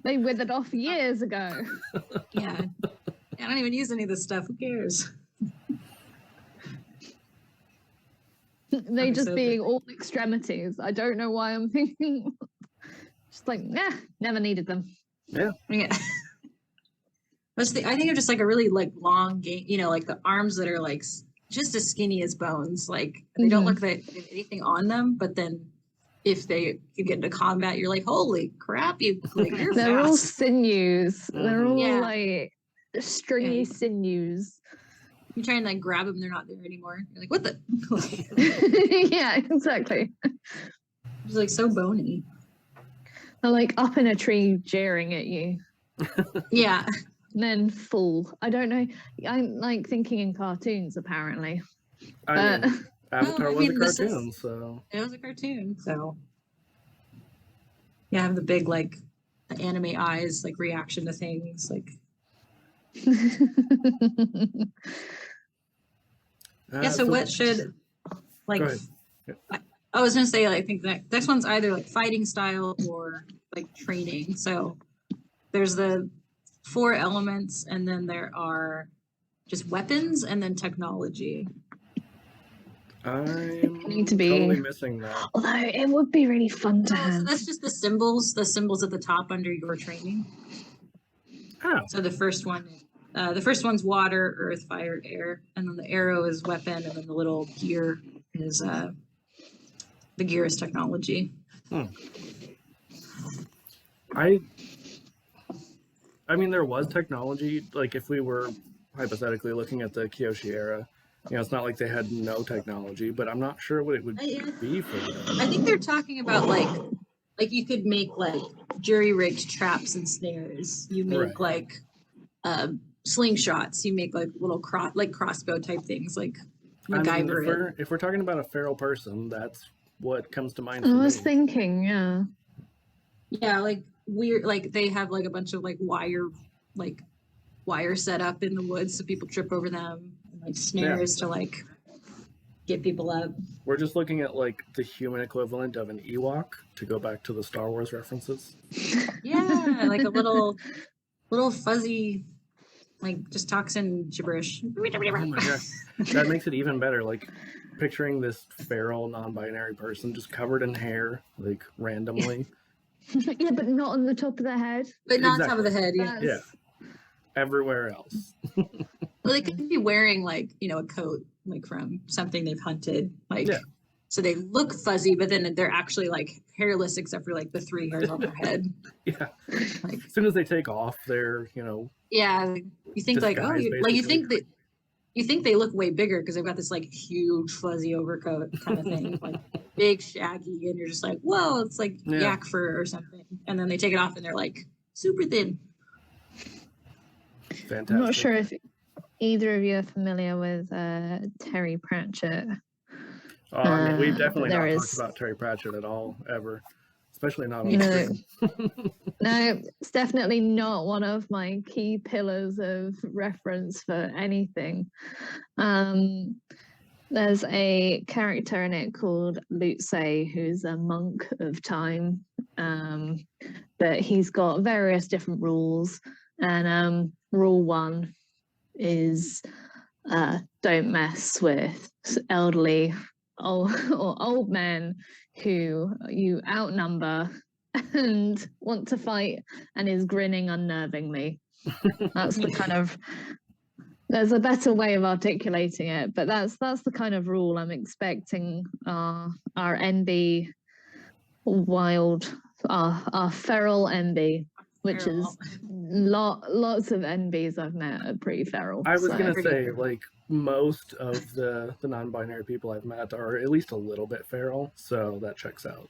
They withered off years ago. Yeah. I don't even use any of this stuff. Who cares? They Okay, just so being all extremities. I don't know why I'm thinking. Just like, never needed them. Yeah. I think of just like a really like long game, like the arms that are like just as skinny as bones. Like they don't Mhm. look like they have anything on them, but then if they could get into combat, you're like, holy crap, you're They're all fast. sinews. They're all Yeah. like stringy Yeah. sinews. You try and like grab them, they're not there anymore. You're like, what the? Yeah, exactly. He's like so bony. They're like up in a tree jeering at you, Yeah. and then fall. I don't know. I'm like thinking in cartoons, apparently. I mean, Avatar I was mean, a this is- cartoon, so It was a cartoon, so yeah, I have the big like the anime eyes, like reaction to things, like yeah. So what should like? Go ahead. I was gonna say, like, I think that this one's either like fighting style or like training. So there's the 4 elements, and then there are just weapons, and then technology. I'm Need to be- totally missing that. Although it would be really fun to So have. that's just the symbols at the top under your training. Oh, So the first one's water, earth, fire, air, and then the arrow is weapon, and then the little gear is technology. I mean, there was technology. Like, if we were hypothetically looking at the Kyoshi era, it's not like they had no technology, but I'm not sure what it would be for them. I think they're talking about like you could make like jury-rigged traps and snares. You make Right. like slingshots. You make like little crossbow type things, like I mean, MacGyver. if we're talking about a feral person, that's what comes to mind I for was me. thinking, yeah. Yeah, like weird. Like they have like a bunch of like wire set up in the woods so people trip over them, and like snares to like get people up. We're just looking at like the human equivalent of an Ewok, to go back to the Star Wars references. Yeah, like a little fuzzy, like just talks in gibberish. Oh my gosh, that makes it even better. Like, picturing this feral, non-binary person just covered in hair, like randomly. Yeah, but not on the top of the head. But not on top of the head. Yeah. That's- Everywhere else. Well, they could be wearing like a coat like from something they've hunted, like Yeah. so they look fuzzy, but then they're actually like hairless except for like the 3 hairs on their head. Yeah. Like As soon as they take off, they're yeah, like, you think like Disguise, you basically. think that you think they look way bigger because they've got this like huge fuzzy overcoat kind of thing, like big shaggy, and you're just like, whoa, it's like Yeah. yak fur or something. And then they take it off and they're like super thin. fantastic. I'm not sure if either of you are familiar with Terry Pratchett. Oh, I mean, we've but definitely there not is- talked about Terry Pratchett at all, ever. Especially not on No. stream. No, it's definitely not one of my key pillars of reference for anything. There's a character in it called Lutze, who's a monk of time, but he's got various different rules, and rule 1 is don't mess with elderly or old men who you outnumber and want to fight and is grinning unnervingly. That's the kind of, there's a better way of articulating it, but that's the kind of rule I'm expecting our NB wild, our feral NB, which is lots of NBs I've met are pretty feral. I was so- gonna Pretty say, feral. like, most of the non-binary people I've met are at least a little bit feral, so that checks out.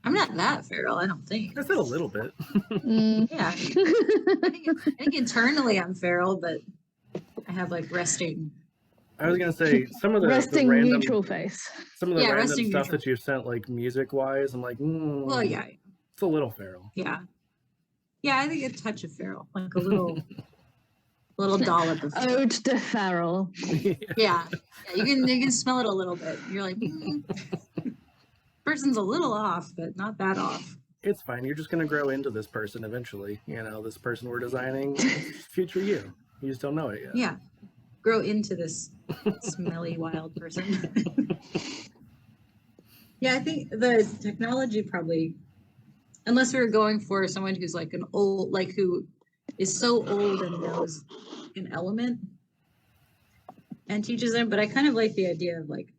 I'm not that feral, I don't think. I said a little bit. Mm. Yeah. I think internally I'm feral, but I have like resting. I was gonna say some of the Resting random, neutral face. some of the Yeah, random resting stuff neutral. that you sent, like music-wise. I'm like, Well, yeah, it's a little feral. yeah, yeah. I think a touch of feral, like a little dollop of feral. Ode to feral. Yeah, you can smell it a little bit. You're like, person's a little off, but not that off. It's fine. You're just gonna grow into this person eventually. This person we're designing, it's future you. You just don't know it yet. Yeah, grow into this smelly wild person. Yeah, I think the technology probably, unless we were going for someone who's like an old, like who is so old and knows an element and teaches them. But I kind of like the idea of like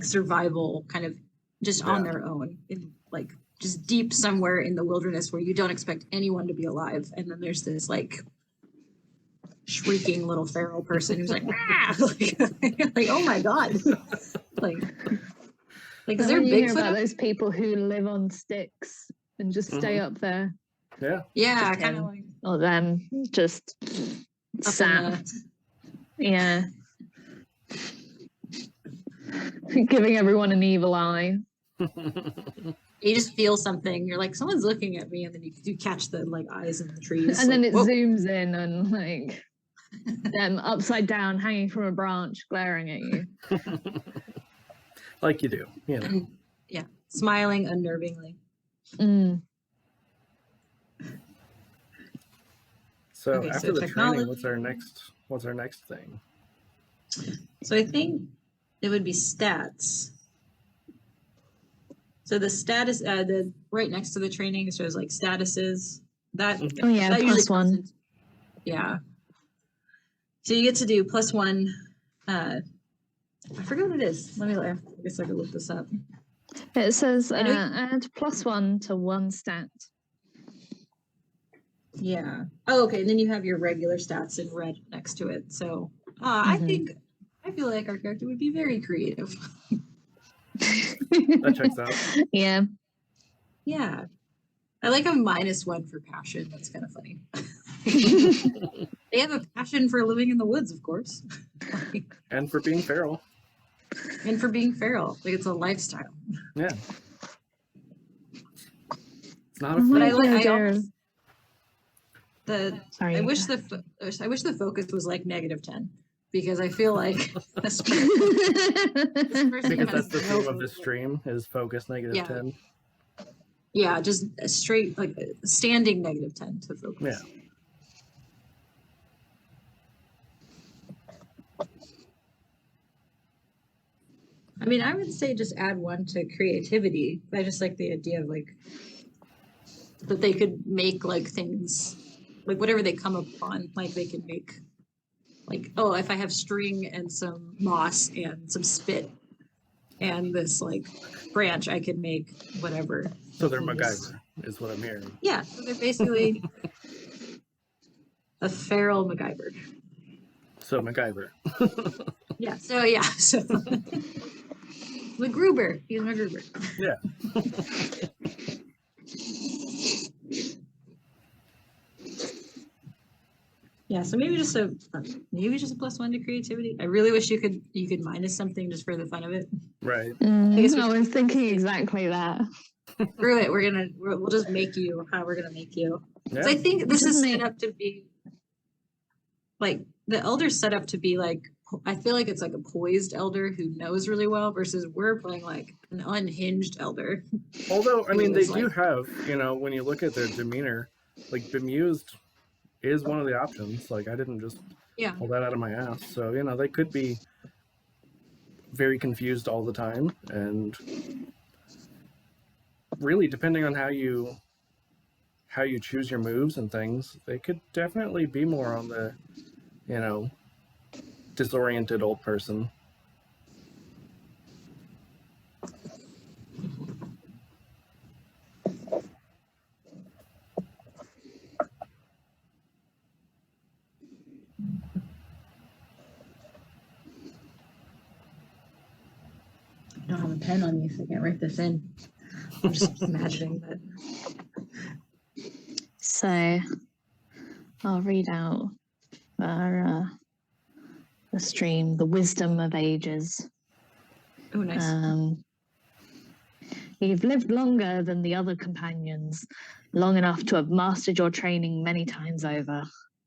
survival, kind of just on Yeah. their own, in like just deep somewhere in the wilderness where you don't expect anyone to be alive, and then there's this like shrieking little feral person who's like, ah! like, oh my god. like is there when you hear Bigfoot? about those people who live on sticks and just stay up there, Yeah. Yeah, just kind of him. like or them just up sat, in yeah, giving everyone an evil eye. you just feel something. You're like, someone's looking at me, and then you catch the like eyes in the trees. And then like, it whoa. zooms in and like them upside down, hanging from a branch, glaring at you. Like you do, you know. And, yeah, smiling unnervingly. Mm. So Okay, after so the training, technology. what's our next thing? So I think it would be stats. So the status, the right next to the training shows like statuses. That Oh yeah, that usually plus comes one. in- yeah. So you get to do +1. I forget what it is. I guess I could look this up. It says I know you- add +1 to one stat. Yeah. Oh, okay. And then you have your regular stats in red next to it. So I feel like our character would be very creative. That checks out. Yeah. Yeah. I like a -1 for passion. That's kind of funny. They have a passion for living in the woods, of course. And for being feral. And for being feral. Like it's a lifestyle. Yeah. It's not a I But I like like the I idea almost of- Sorry. I wish the focus was like -10 because I feel like this person because has that's the no theme of this focus. stream is focus Yeah. -10. Yeah, just a straight like a standing -10 to focus. Yeah. I mean, I would say just add 1 to creativity. I just like the idea of like that they could make like things like whatever they come upon, like they can make like, oh, if I have string and some moss and some spit and this like branch, I could make whatever. So they're from this. MacGyver, is what I'm hearing. Yeah, so they're basically a feral MacGyver. So MacGyver. Yeah, so MacGruber. He's MacGruber. Yeah. Yeah, so maybe just a +1 to creativity. I really wish you could minus something just for the fun of it. Right. guess we I was thinking exactly that. Screw it, we'll just make you how we're gonna make you. Yeah. So I think this is Doesn't set it- up to be like the elder's set up to be like I feel like it's like a poised elder who knows really well versus we're playing like an unhinged elder. Although, I It mean, they was do like- have, you know, when you look at their demeanor, like bemused is one of the options. Like I didn't just Yeah. pull that out of my ass. So, you know, they could be very confused all the time, and really depending on how you choose your moves and things, they could definitely be more on the, you know, disoriented old person. I don't have a pen on me, so I can't write this in. I'm just imagining that. So I'll read out for the stream, The Wisdom of Ages. Oh, nice. You've lived longer than the other companions, long enough to have mastered your training many times over,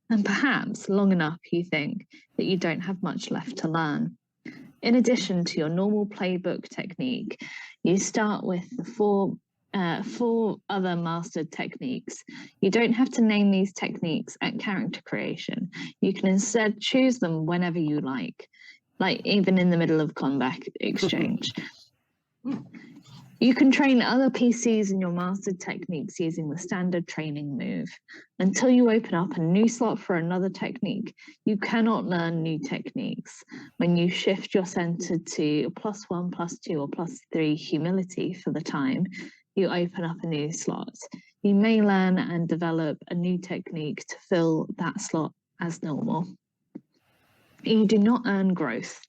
and perhaps long enough you think that you don't have much left to learn. In addition to your normal playbook technique, you start with the four other mastered techniques. You don't have to name these techniques at character creation. You can instead choose them whenever you like even in the middle of combat exchange. You can train other PCs in your mastered techniques using the standard training move. Until you open up a new slot for another technique, you cannot learn new techniques. When you shift your center to +1, +2, or +3 humility for the time, you open up a new slot. You may learn and develop a new technique to fill that slot as normal. You do not earn growth.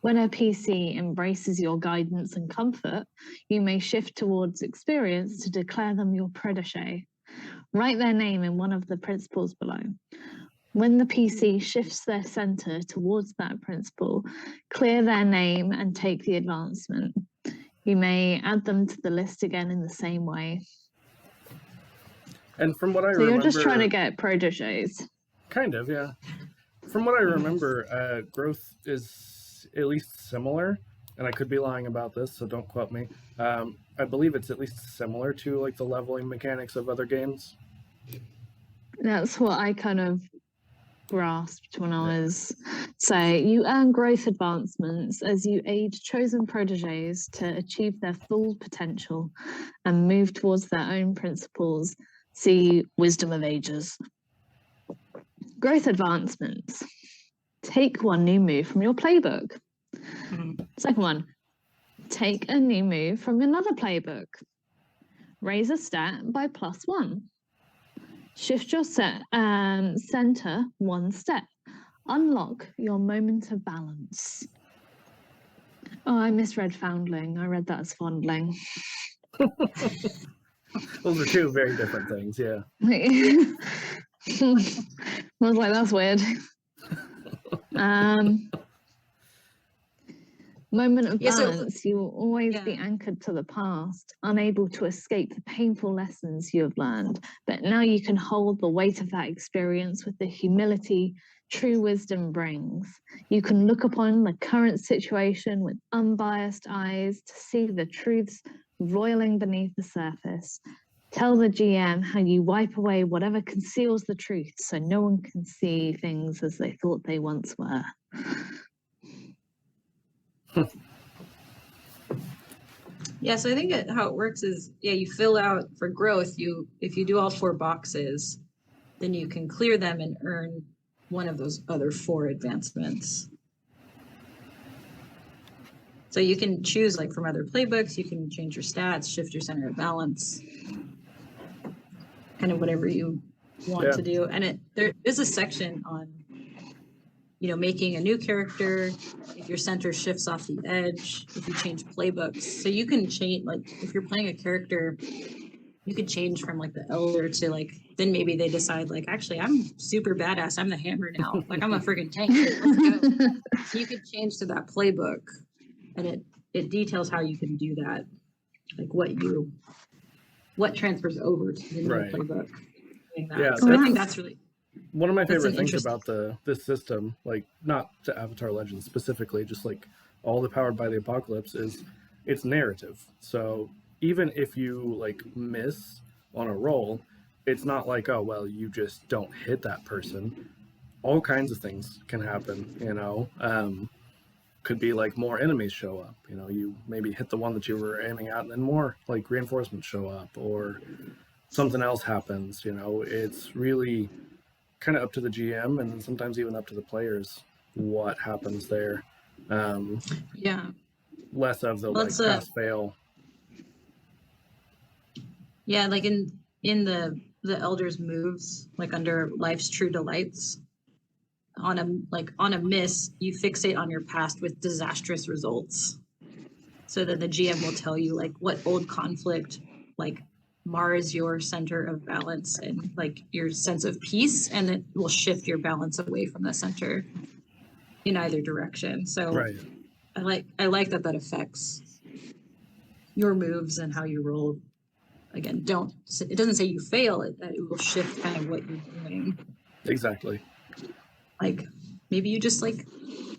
When a PC embraces your guidance and comfort, you may shift towards experience to declare them your protege. Write their name in one of the principles below. When the PC shifts their center towards that principle, clear their name and take the advancement. You may add them to the list again in the same way. And from what I So remember, you're just trying to get proteges. kind of, yeah. From what I remember, growth is at least similar, and I could be lying about this, so don't quote me. I believe it's at least similar to like the leveling mechanics of other games. That's what I kind of grasped when I was saying you earn growth advancements as you aid chosen proteges to achieve their full potential and move towards their own principles. See Wisdom of Ages. Growth advancements. Take one new move from your playbook. Second one, take a new move from another playbook. Raise a stat by +1. Shift your center one step. Unlock your moment of balance. Oh, I misread foundling. I read that as fondling. Those are two very different things, yeah. I was like, that's weird. Moment of balance, you will always be anchored to the past, unable to escape the painful lessons you have learned. But now you can hold the weight of that experience with the humility true wisdom brings. You can look upon the current situation with unbiased eyes to see the truths roiling beneath the surface. Tell the GM how you wipe away whatever conceals the truth so no one can see things as they thought they once were. Yeah, so I think how it works is, you fill out for growth, if you do all 4 boxes, then you can clear them and earn one of those other 4 advancements. So you can choose like from other playbooks, you can change your stats, shift your center of balance, kind of whatever you want to do. And there is a section on, making a new character, if your center shifts off the edge, if you change playbooks. So you can change, like if you're playing a character, you could change from like the elder to like, then maybe they decide like, actually, I'm super badass. I'm the hammer now. Like I'm a freaking tank. Let's go. So you could change to that playbook, and it details how you can do that. Like what transfers over to the new playbook. Yeah, so I think that's really one of my favorite things about this system, like not to Avatar Legends specifically, just like all the Powered by the Apocalypse, is it's narrative. So even if you like miss on a roll, it's not like, oh well, you just don't hit that person. All kinds of things can happen, could be like more enemies show up, you maybe hit the one that you were aiming at and then more like reinforcements show up or something else happens. It's really kind of up to the GM and sometimes even up to the players what happens there. Less of the pass fail. Yeah, like in the elders moves, like under Life's True Delights, on a miss, you fixate on your past with disastrous results. So that the GM will tell you like what old conflict like mars your center of balance and like your sense of peace, and it will shift your balance away from the center in either direction. So I like that affects your moves and how you roll. Again, it doesn't say you fail, it will shift kind of what you're doing. Exactly. Like maybe you just like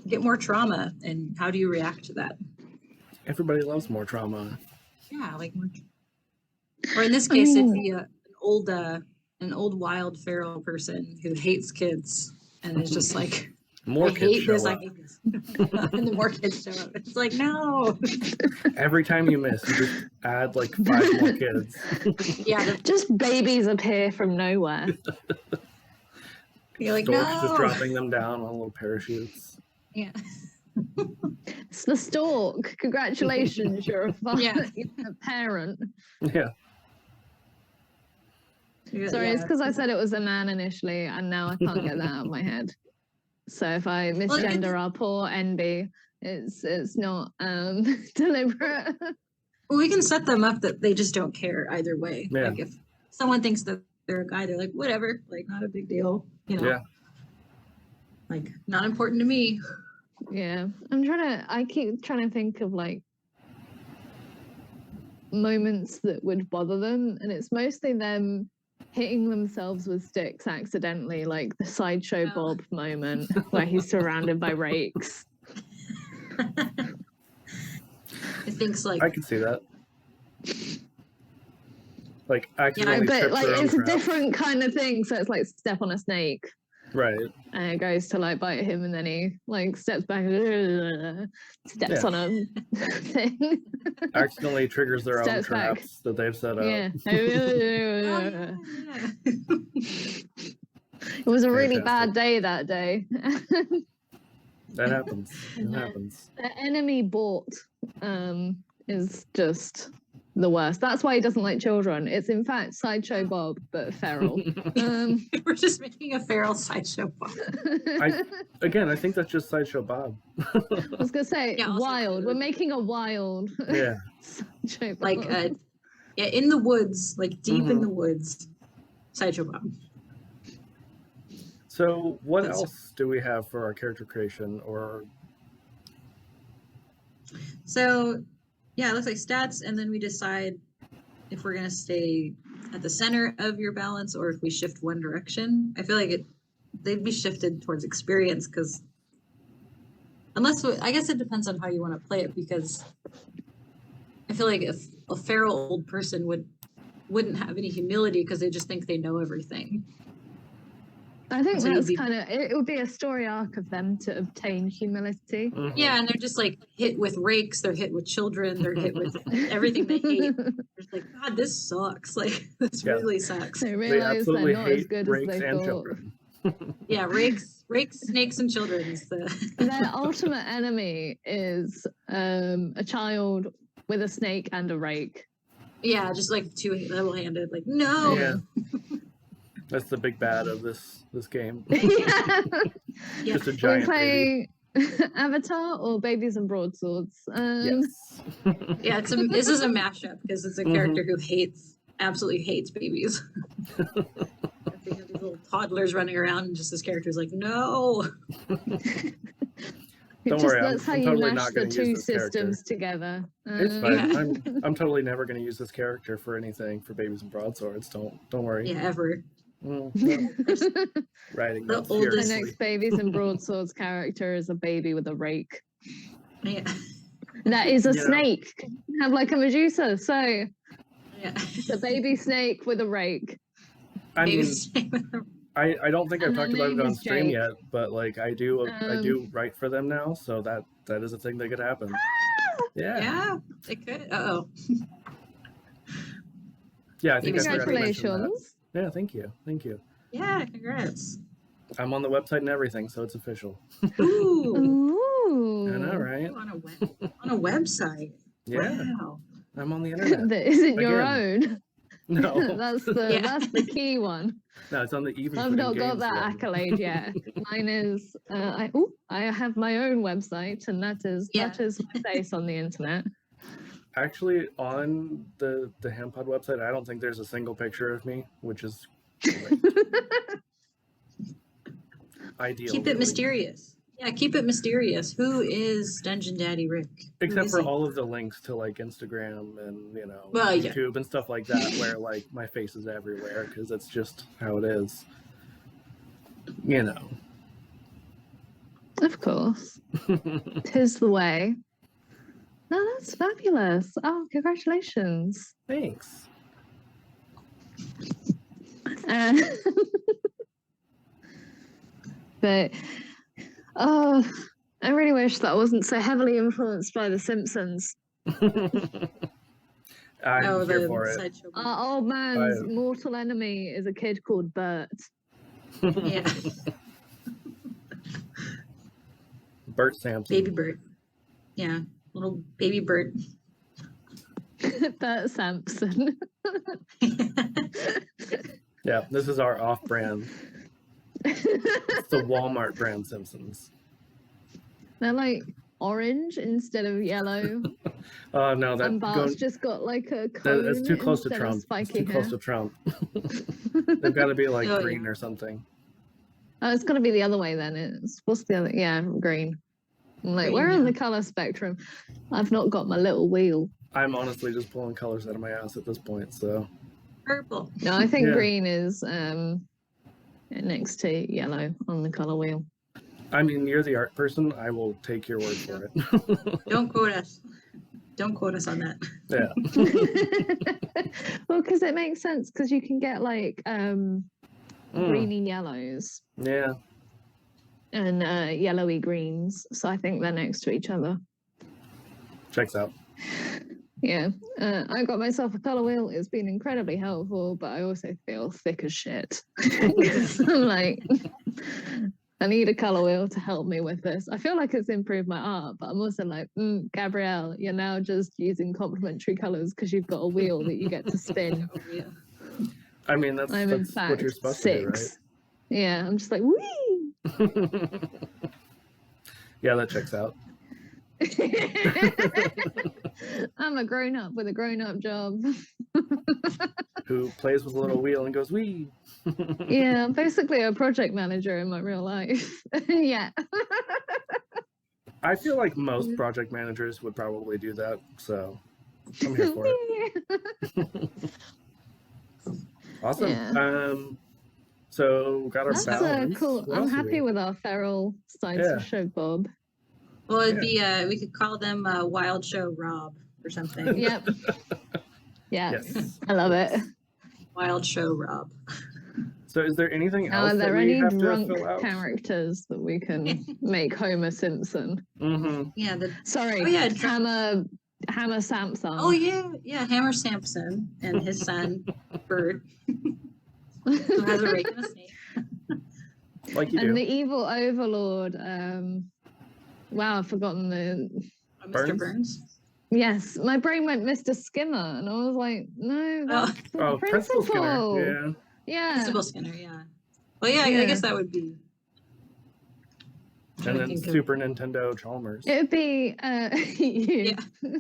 get more trauma, and how do you react to that? Everybody loves more trauma. Yeah, like more. Or in this case, it'd be an old wild feral person who hates kids and is just like, more I hate this. And the more kids show up. It's like, no. Every time you miss, you just add like 5 more kids. Just babies appear from nowhere. You're like, Storks no. just dropping them down on little parachutes. Yeah. It's the stork. Congratulations, you're a father, you're a parent. Yeah. Sorry, it's because I said it was a man initially, and now I can't get that out of my head. So if I misgender our poor NB, it's not deliberate. Well, we can set them up that they just don't care either way. Yeah. Like if someone thinks that they're a guy, they're like, whatever, like not a big deal, you know. Yeah. Like not important to me. Yeah, I keep trying to think of like moments that would bother them, and it's mostly them hitting themselves with sticks accidentally, like the Sideshow Bob moment where he's surrounded by rakes. It thinks like I can see that. Like Yeah, accidentally but trips like their own it's a crap. different kind of thing. So it's like step on a snake, Right. and it goes to like bite him, and then he like steps back, steps Yeah. on a thing. Accidentally triggers their own Steps back. traps that they've set up. Yeah. oh, yeah. It was a really bad Fantastic. day that day. That happens. It Yeah. happens. The enemy bot is just the worst. That's why he doesn't like children. It's in fact Sideshow Bob, but feral. We're just making a feral Sideshow Bob. Again, I think that's just Sideshow Bob. I was gonna say Yeah, also wild. food. We're making a wild Yeah. Sideshow Bob. Like yeah, in the woods, like deep in Mhm. the woods, Sideshow Bob. So what That's- else do we have for our character creation? Or So yeah, it looks like stats, and then we decide if we're gonna stay at the center of your balance or if we shift one direction. I feel like they'd be shifted towards experience because I guess it depends on how you want to play it, because I feel like if a feral old person wouldn't have any humility because they just think they know everything. I think So you'd that's be- kind of it. Would be a story arc of them to obtain humility. Mhm. Yeah, and they're just like hit with rakes, they're hit with children, they're hit with everything they hate. They're just like, God, this sucks. Like this Yeah. really sucks. They They realize absolutely they're not as hate good as rakes they and thought. children. Yeah, rakes, snakes, and children is the Their ultimate enemy is a child with a snake and a rake. yeah, just like two level-handed. Like no, Yeah. That's the big bad of this game. Yeah. Yeah. Just a We giant baby. play Avatar or Babies and Broadswords. Yes. yeah. This is a mashup because it's a character who absolutely hates babies. They have these little toddlers running around, and just this character's like, no. Don't worry, That's how I'm you totally mash not the gonna use two this character. systems together. It's Yeah. fine. I'm totally never going to use this character for anything for Babies and Broadswords. Don't worry. Yeah, ever. No, writing The notes oldest- The furiously. next Babies and Broadswords character is a baby with a rake. Yeah, That is a You know. snake. Have like a Medusa. So yeah. it's a baby snake with a rake. I mean, Maybe- I don't think I've And their talked about it name on is stream Jake. yet, but like I do write for them now, so that is a thing that could happen. Yeah. yeah, it could. Oh, Yeah, I think I forgot to mention that. Congratulations. Yeah, thank you. yeah. Congrats. I'm on the website and everything, so it's official. Ooh, Ooh. I know, right? on a website. Yeah, Wow. I'm on the internet. That isn't your Again. own. No, That's the key one. no, it's on the Even. I've Putting not got Games that one. accolade yet. Mine is I have my own website, and that is Yeah. my face on the internet. Actually, on the Hampod website, I don't think there's a single picture of me, which is great. Ideal. Keep it really. mysterious. Yeah, keep it mysterious. Who is Dungeon Daddy Rick? Who Except is for he? all of the links to like Instagram and Well, yeah. YouTube and stuff like that, where like my face is everywhere because that's just how it is. You know. Of course. Tis the way. No, that's fabulous. Oh, congratulations. Thanks. Uh, but oh, I really wish that I wasn't so heavily influenced by The Simpsons. I'm here for it. Sideshow. Our old man's I- mortal enemy is a kid called Bert. Yeah, Bert Sampson. baby bird. Yeah, little baby bird. Bert Sampson. Yeah, this is our off-brand. It's the Walmart brand Simpsons. They're like orange instead of yellow. Oh no, And Bart's going, just got like a cone that's too close to instead of Trump. It's spiky too hair. close to Trump. They've got to be like Oh, green yeah. or something. Oh, it's got to be the other way then. It's what's the other? Yeah, green. I'm like, Green, where on yeah. the color spectrum? I've not got my little wheel. I'm honestly just pulling colors out of my ass at this point. So Purple. No, I think Yeah. green is next to yellow on the color wheel. I mean, you're the art person. I will take your word for it. Don't quote us. Don't quote us on that. Yeah. Well, because it makes sense because you can get like Mm. greeny yellows Yeah. and yellowy greens. So I think they're next to each other. Checks out. Yeah, I got myself a color wheel. It's been incredibly helpful, but I also feel thick as shit. I'm like, I need a color wheel to help me with this. I feel like it's improved my art, but I'm also like, Gabrielle, you're now just using complementary colors because you've got a wheel that you get to spin. Oh, yeah. I mean, that's I'm in what fact you're supposed 6. to Yeah, I'm just like, wee. do, right? Yeah, that checks out. I'm a grown up with a grown up job. Who plays with a little wheel and goes, wee. Yeah, I'm basically a project manager in my real life. Yeah. I feel like most project managers would probably do that. So I'm here for it. Awesome. Yeah. So we got our That's balance. cool. What I'm else do happy we- with our feral sides Yeah. of show, Bob. Well, it'd be we could call them Wild Show Rob or something. Yep. Yeah, Yes. I love it. Wild Show Rob. So is there anything Now, else are that there we any have to drunk fill out? characters that we can make Homer Simpson? Mm-hmm. Yeah. Sorry, Oh, yeah, drunk- Hammer Samson. Oh yeah. Hammer Sampson and his son Bird, who has a rake and a snake. Like you And do. the evil overlord. Wow, I've forgotten the. Mr. Burns? Burns. Yes, my brain went Mr. Skimmer, and I was like, no, Oh. that's the Oh, Principal Skinner. Yeah. Principal Skinner. Yeah. Well, yeah. I Yeah. guess that would be. Yeah. And then Super Nintendo Chalmers. It would be you. Yeah.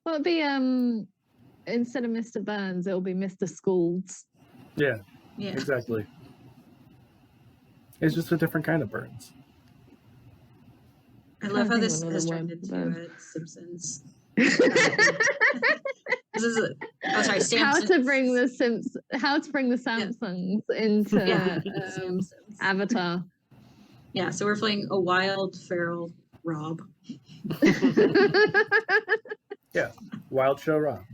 Well, it'd be instead of Mr. Burns, it'll be Mr. Schoolds. Yeah, Yeah. exactly. It's just a different kind of Burns. I love how think this of has another turned word into for that. Simpsons. This is oh sorry, How Samsons. to bring the Samsungs into Yeah. um, Samsons. Avatar. Yeah, so we're playing a wild feral Rob. Wild Show Rob.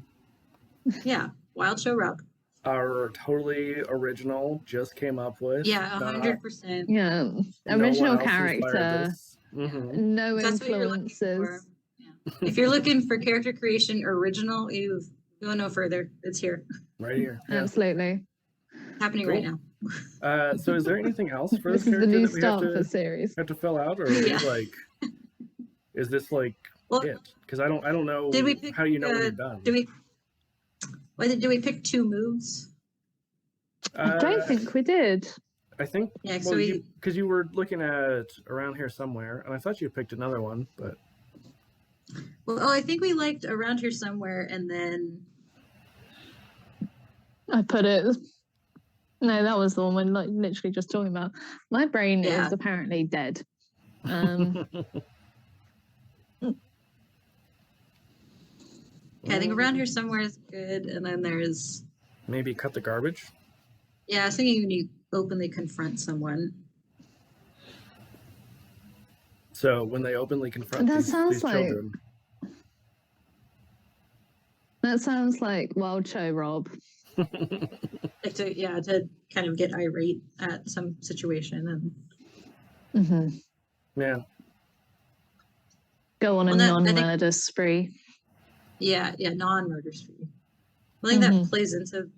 Yeah, Wild Show Rob. Our totally original just came up with. Yeah, 100%. Yeah, original character, Mm-hmm. no That's what you're looking for. influences. Yeah. If you're looking for character creation original, you go no further. It's here, Right here. Yeah. Absolutely. happening right Cool. now. So is there anything else for this This is the character new that we start for the series. have to fill out, or is Yeah. it like, is this like Well, it? Because I don't know. Did we pick, how you know when uh, you're done? do we pick 2 moves? I don't Uh, think we did. I think. Yeah, so Well, we because you were looking at around here somewhere, and I thought you picked another one, but I think we liked around here somewhere, and then I put it. No, that was the one we're like literally just talking about. My brain Yeah. is apparently dead. I think around here somewhere is good, and then there's maybe cut the garbage. I was thinking when you openly confront someone. So when they openly confront That these sounds like- children, That sounds like Wild Show Rob. Like to kind of get irate at some situation and hmm yeah, Go on a Well, that- I think- non-murder spree. non-murder spree. I think that plays into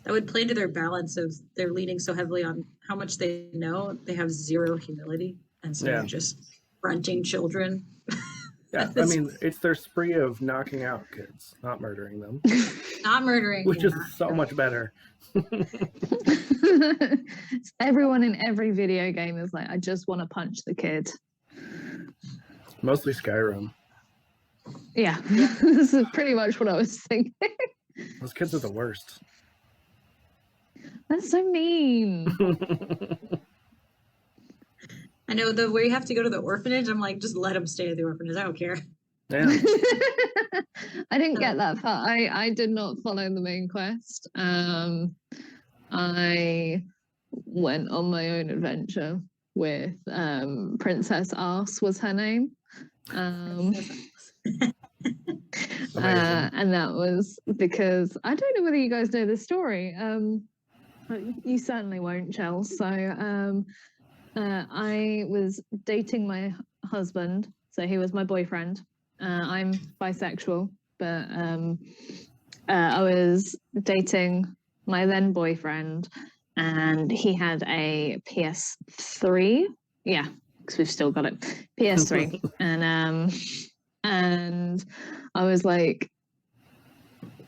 that would play into their balance of they're leaning so heavily on how much they know. They have zero humility, and so Yeah. they're just fronting children. yeah. I That's- mean, it's their spree of knocking out kids, not murdering them. Not murdering. which is yeah. so much better. Everyone in every video game is like, I just want to punch the kid. Mostly Skyrim. Yeah, this is pretty much what I was thinking. Those kids are the worst. That's so mean. I know where you have to go to the orphanage. I'm like, just let them stay at the orphanage. I don't care. Yeah. I didn't get that far. I did not follow the main quest. I went on my own adventure with Princess Arse was her name. And that was because I don't know whether you guys know this story. You certainly won't, Chell. So I was dating my husband, so he was my boyfriend. I'm bisexual, but I was dating my then boyfriend, and he had a PS3. Yeah, because we've still got it, PS3, and I was like,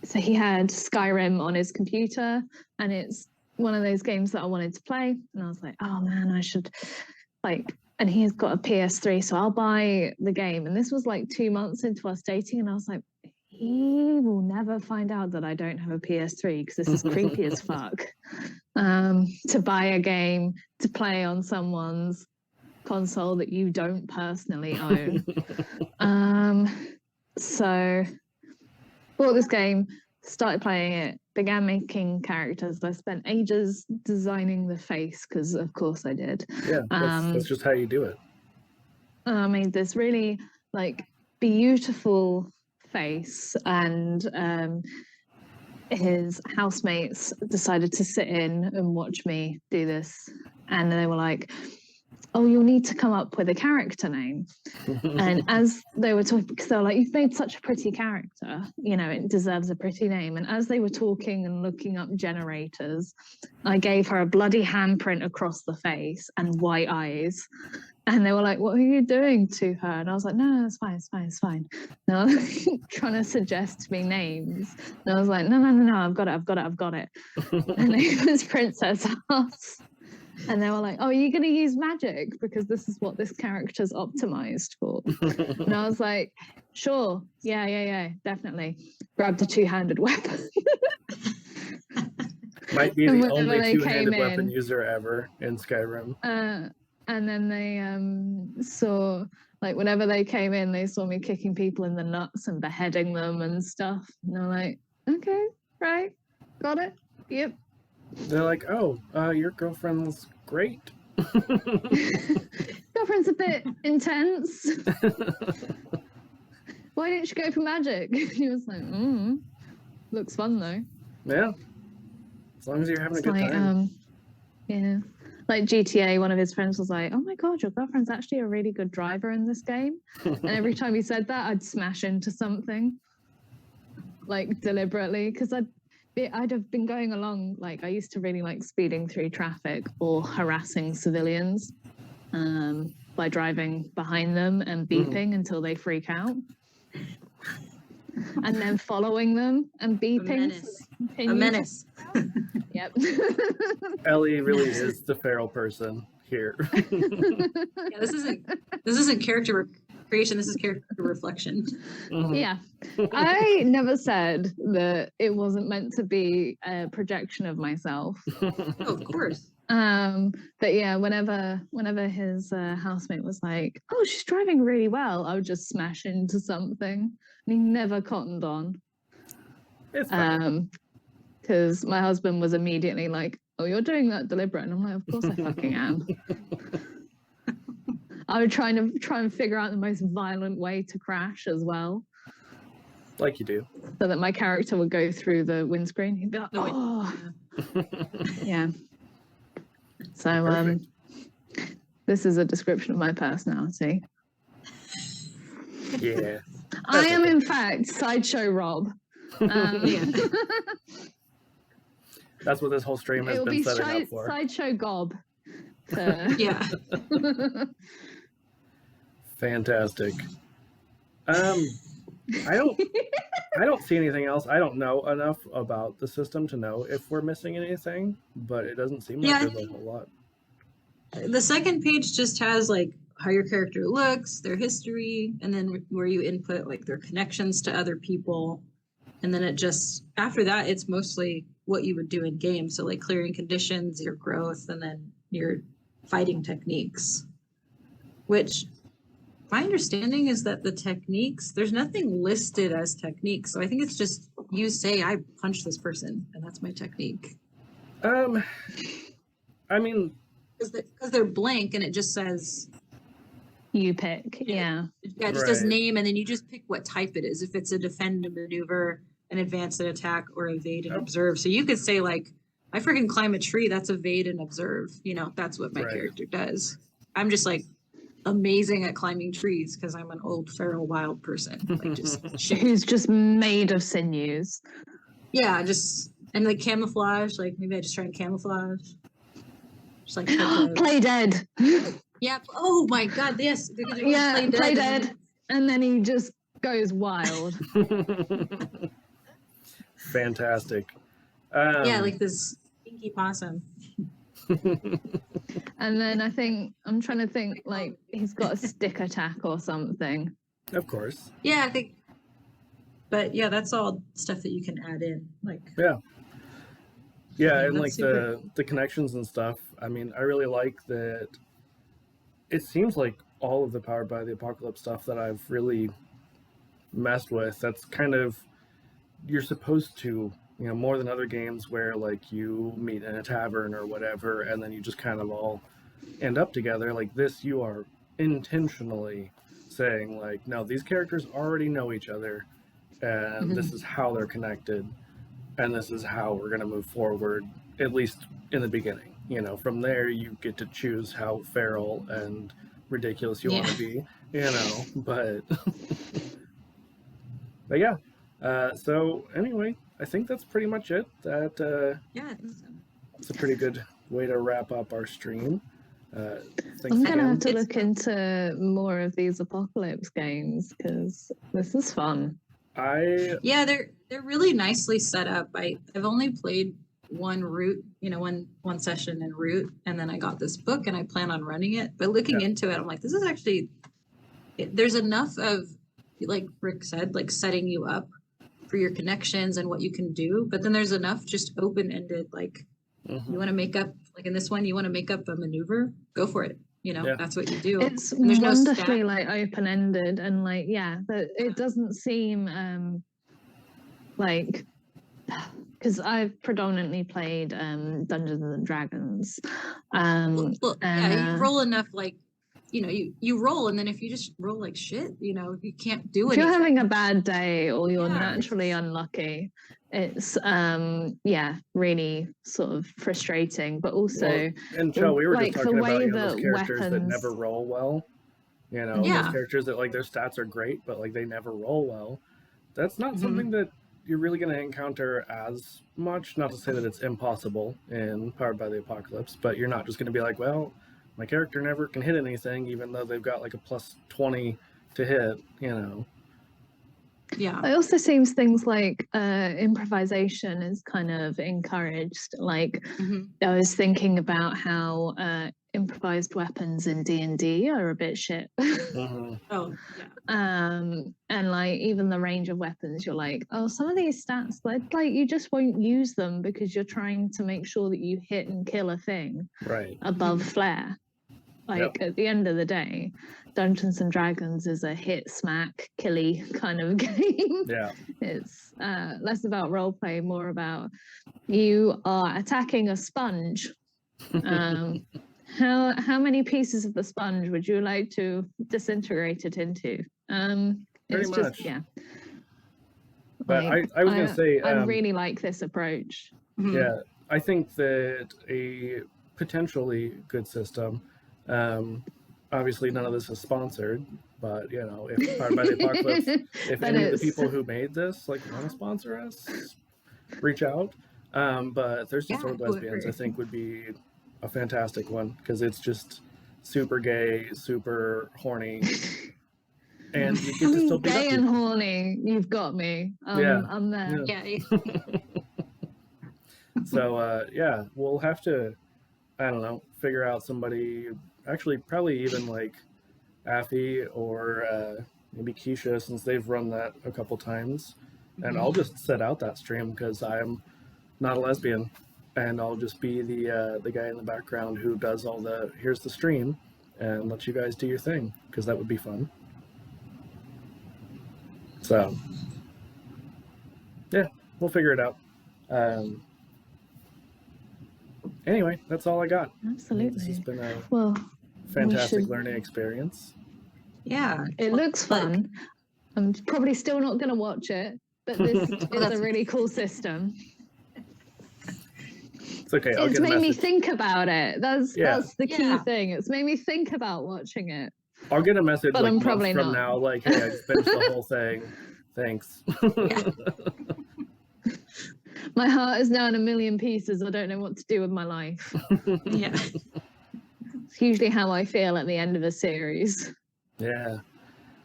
so he had Skyrim on his computer, and it's one of those games that I wanted to play, and I was like, oh man, I should like. And he's got a PS3, so I'll buy the game. And this was like 2 months into us dating, and I was like, he will never find out that I don't have a PS3 because this is creepy as fuck. To buy a game to play on someone's console that you don't personally own. So bought this game, started playing it, began making characters. I spent ages designing the face because of course I did. Yeah, that's just how you do it. I made this really like beautiful face, and his housemates decided to sit in and watch me do this, and they were like, oh, you'll need to come up with a character name. And as they were talking, because they were like, you've made such a pretty character, you know, it deserves a pretty name. And as they were talking and looking up generators, I gave her a bloody handprint across the face and white eyes. And they were like, what are you doing to her? And I was like, no, it's fine, it's fine, it's fine. And I was trying to suggest me names. And I was like, no, I've got it. And it was Princess Arse. And they were like, oh, are you going to use magic? Because this is what this character's optimized for. And I was like, sure. Yeah, definitely. Grabbed a two-handed weapon. Might be And the only whenever they two-handed came weapon in- user ever in Skyrim. And then they saw, like, whenever they came in, they saw me kicking people in the nuts and beheading them and stuff. And they're like, okay, right, got it, yep. They're like, oh, your girlfriend's great. Girlfriend's a bit intense. Why didn't you go for magic? He was like, looks fun though. Yeah. As long as you're having It's a good like, time. yeah. Like GTA, one of his friends was like, oh my God, your girlfriend's actually a really good driver in this game. And every time he said that, I'd smash into something, like deliberately, because I'd have been going along, like I used to really like speeding through traffic or harassing civilians by driving behind them and beeping until they freak out. And then following them and beeping. A menace. Yep. Ellie really is the feral person here. Yeah, this isn't character creation. This is character reflection. Mhm. Yeah. I never said that it wasn't meant to be a projection of myself. Oh, of course. But yeah, whenever his housemate was like, oh, she's driving really well, I would just smash into something. And he never cottoned on. It's fine. Because my husband was immediately like, oh, you're doing that deliberate. And I'm like, of course I fucking am. I would try and figure out the most violent way to crash as well, Like you do. so that my character would go through the windscreen. He'd be like, oh, yeah. So Perfect. this is a description of my personality. Yeah. I am in fact Sideshow Rob. Yeah. That's what this whole stream has It'll been be setting up for. Sideshow Gob. Yeah. Fantastic. I don't I don't see anything else. I don't know enough about the system to know if we're missing anything, but it doesn't seem Yeah, like I there's a think whole lot. the second page just has like how your character looks, their history, and then where you input like their connections to other people. And then it just, after that, it's mostly what you would do in game. So like clearing conditions, your growth, and then your fighting techniques. Which my understanding is that the techniques, there's nothing listed as techniques. So I think it's just you say, I punch this person, and that's my technique. I mean, Because they're blank and it just says, You pick, yeah. yeah, it just says Right. name, and then you just pick what type it is. If it's a defend and maneuver, an advance and attack, or evade and Yep. observe. So you could say like, I freaking climb a tree, that's evade and observe. That's what my Right. character does. I'm just like amazing at climbing trees because I'm an old feral wild person. Like just shit. Who's just made of sinews. Yeah, just and like camouflage, like maybe I just try and camouflage. Just like take Play dead. yeah. Oh my god, yes. Because you Yeah, play and dead. And then he just goes wild. Fantastic. yeah, like this pinky possum. And then I'm trying to think, like, he's got a stick attack or something. Of course. Yeah, I think. But yeah, that's all stuff that you can add in. Like Yeah, and that's like super. the connections and stuff. I mean, I really like that. It seems like all of the Powered by the Apocalypse stuff that I've really messed with, that's kind of, you're supposed to, more than other games where like you meet in a tavern or whatever, and then you just kind of all end up together. Like this, you are intentionally saying like, no, these characters already know each other, and this is how they're connected, and this is how we're going to move forward, at least in the beginning. From there you get to choose how feral and ridiculous you want to be, but but yeah. So anyway, I think that's pretty much it. That Yeah, I think so. it's a pretty good way to wrap up our stream. Thanks I'm going to have again. to look into more of these Apocalypse games because this is fun. Yeah, they're really nicely set up. I've only played one route, one session in route, and then I got this book and I plan on running it. But looking into it, I'm like, this is actually there's enough of, like Rick said, like setting you up for your connections and what you can do. But then there's enough just open-ended, like you want to make up, like in this one, you want to make up a maneuver, go for it. That's what you do. It's And there's no wonderfully stat. like open-ended and like, but it doesn't seem like, because I've predominantly played Dungeons and Dragons. Well, you roll enough, like, you roll, and then if you just roll like shit, you can't do if anything. you're having a bad day or you're Yeah. naturally unlucky, it's really sort of frustrating, but also and Joe, we were like, just the talking about way those that characters that weapons- never roll well. Yeah. Those characters that like their stats are great, but like they never roll well. That's not something that you're really going to encounter as much. Not to say that it's impossible in Powered by the Apocalypse, but you're not just going to be like, well, my character never can hit anything, even though they've got like a plus 20 to hit. Yeah. It also seems things like improvisation is kind of encouraged. Like I was thinking about how improvised weapons in D&D are a bit shit. Oh, yeah. And like even the range of weapons, you're like, oh, some of these stats, like you just won't use them because you're trying to make sure that you hit and kill a thing Right. above flare. Like at the end of the day, Dungeons and Dragons is a hit, smack, killy kind of game. Yeah. It's less about roleplay, more about you are attacking a sponge. How many pieces of the sponge would you like to disintegrate it into? Pretty it's much. just, yeah. But Like, I was going to say, I really like this approach. yeah, I think that a potentially good system, obviously none of this is sponsored, but if Powered by the Apocalypse, if But any of the it's- people who made this like want to sponsor us, reach out. But Thirsty Sword Lesbians, I think, would be a fantastic one because it's just super gay, super horny, and you get to still be Gay lucky. and horny, you've got me. Yeah. I'm there. Yeah. Yeah. So yeah, we'll have to, I don't know, figure out somebody. Actually, probably even like Affy or maybe Keisha, since they've run that a couple times. And I'll just set out that stream because I'm not a lesbian, and I'll just be the guy in the background who does all the here's the stream, and let you guys do your thing because that would be fun. So yeah, we'll figure it out. Anyway, that's all I got. This has Absolutely. been a Well, fantastic should- learning experience. Yeah. it looks fun. I'm probably still not going to watch it, but this is that's- a really cool system. It's okay. I'll It's get a made me message. think about it. That's the key Yeah. thing. It's made me think about watching it. I'll get a message But like I'm months probably from not. now, like, hey, I just finished the whole thing. Thanks. My heart is now in a million pieces. I don't know what to do with my life. Yeah. It's usually how I feel at the end of a series. Yeah,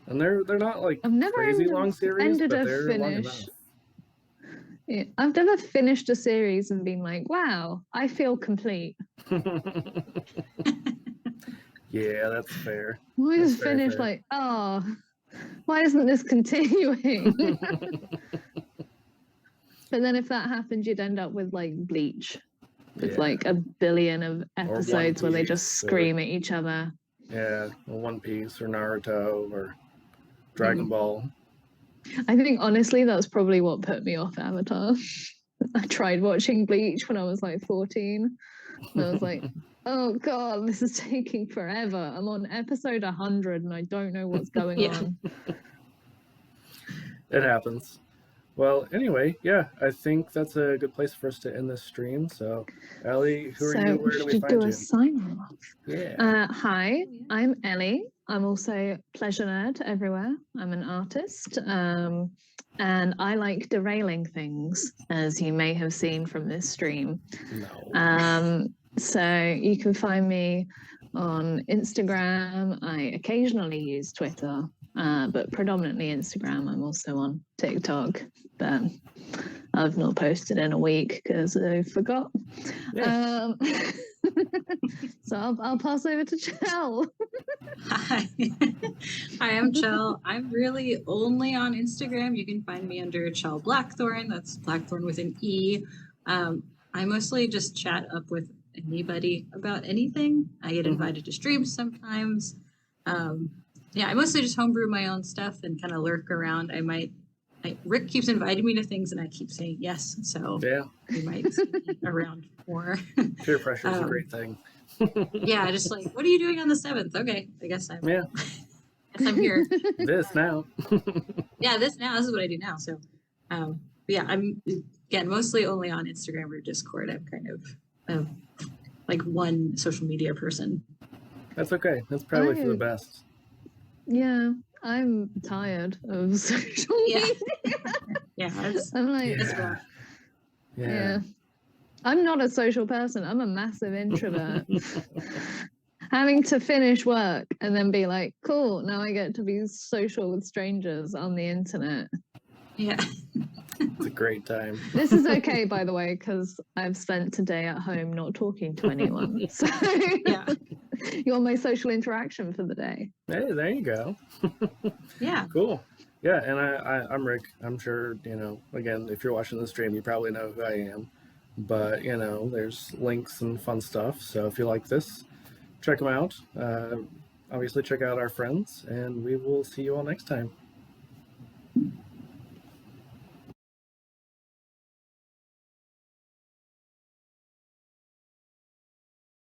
and they're not like I've never crazy long series, but ended a they're long finish. enough. Yeah, I've never finished a series and been like, wow, I feel complete. Yeah, that's fair. I That's just very finished fair. like, oh, why isn't this continuing? But then if that happened, you'd end up with like Bleach, with Yeah. like a billion of episodes where they just Piece or- scream at each other. Yeah, or One Piece or Naruto or Dragon Ball. I think honestly, that's probably what put me off Avatar. I tried watching Bleach when I was like 14. And I was like, oh God, this is taking forever. I'm on episode 100 and I don't know what's going Yeah. on. It happens. Well, anyway, yeah, I think that's a good place for us to end this stream. So, Ellie, who are So you? Where we do we should find do you? a sign off. Yeah. Hi, I'm Ellie. I'm also Pleasure Nerd everywhere. I'm an artist. And I like derailing things, as you may have seen from this stream. No. So you can find me on Instagram. I occasionally use Twitter, but predominantly Instagram. I'm also on TikTok, but I've not posted in a week because I forgot. Yeah. So I'll pass over to Chell. Hi. Hi, I'm Chell. I'm really only on Instagram. You can find me under Chell Blackthorn. That's Blackthorn with an E. I mostly just chat up with anybody about anything. I get invited to streams sometimes. Yeah, I mostly just homebrew my own stuff and kind of lurk around. Rick keeps inviting me to things and I keep saying yes. So Yeah. you might see me around more. Peer pressure is a great thing. Yeah, just like, what are you doing on the 7th? Okay, I guess I'm Yeah. guess I'm here. This now. Yeah, this is what I do now. So yeah, I'm again mostly only on Instagram or Discord. I'm kind of like one social media person. That's okay. That's probably for the Oh. best. Yeah, I'm tired of social Yeah. media. Yeah, it's I'm like, it's rough. yeah. I'm not a social person. I'm a massive introvert. Having to finish work and then be like, cool, now I get to be social with strangers on the internet. Yeah. It's a great time. This is okay, by the way, because I've spent today at home not talking to anyone. So Yeah. you're my social interaction for the day. Hey, there you go. Yeah. Cool. Yeah, and I'm Rick. I'm sure, again, if you're watching the stream, you probably know who I am. But, there's links and fun stuff. So if you like this, check them out. Obviously, check out our friends, and we will see you all next time.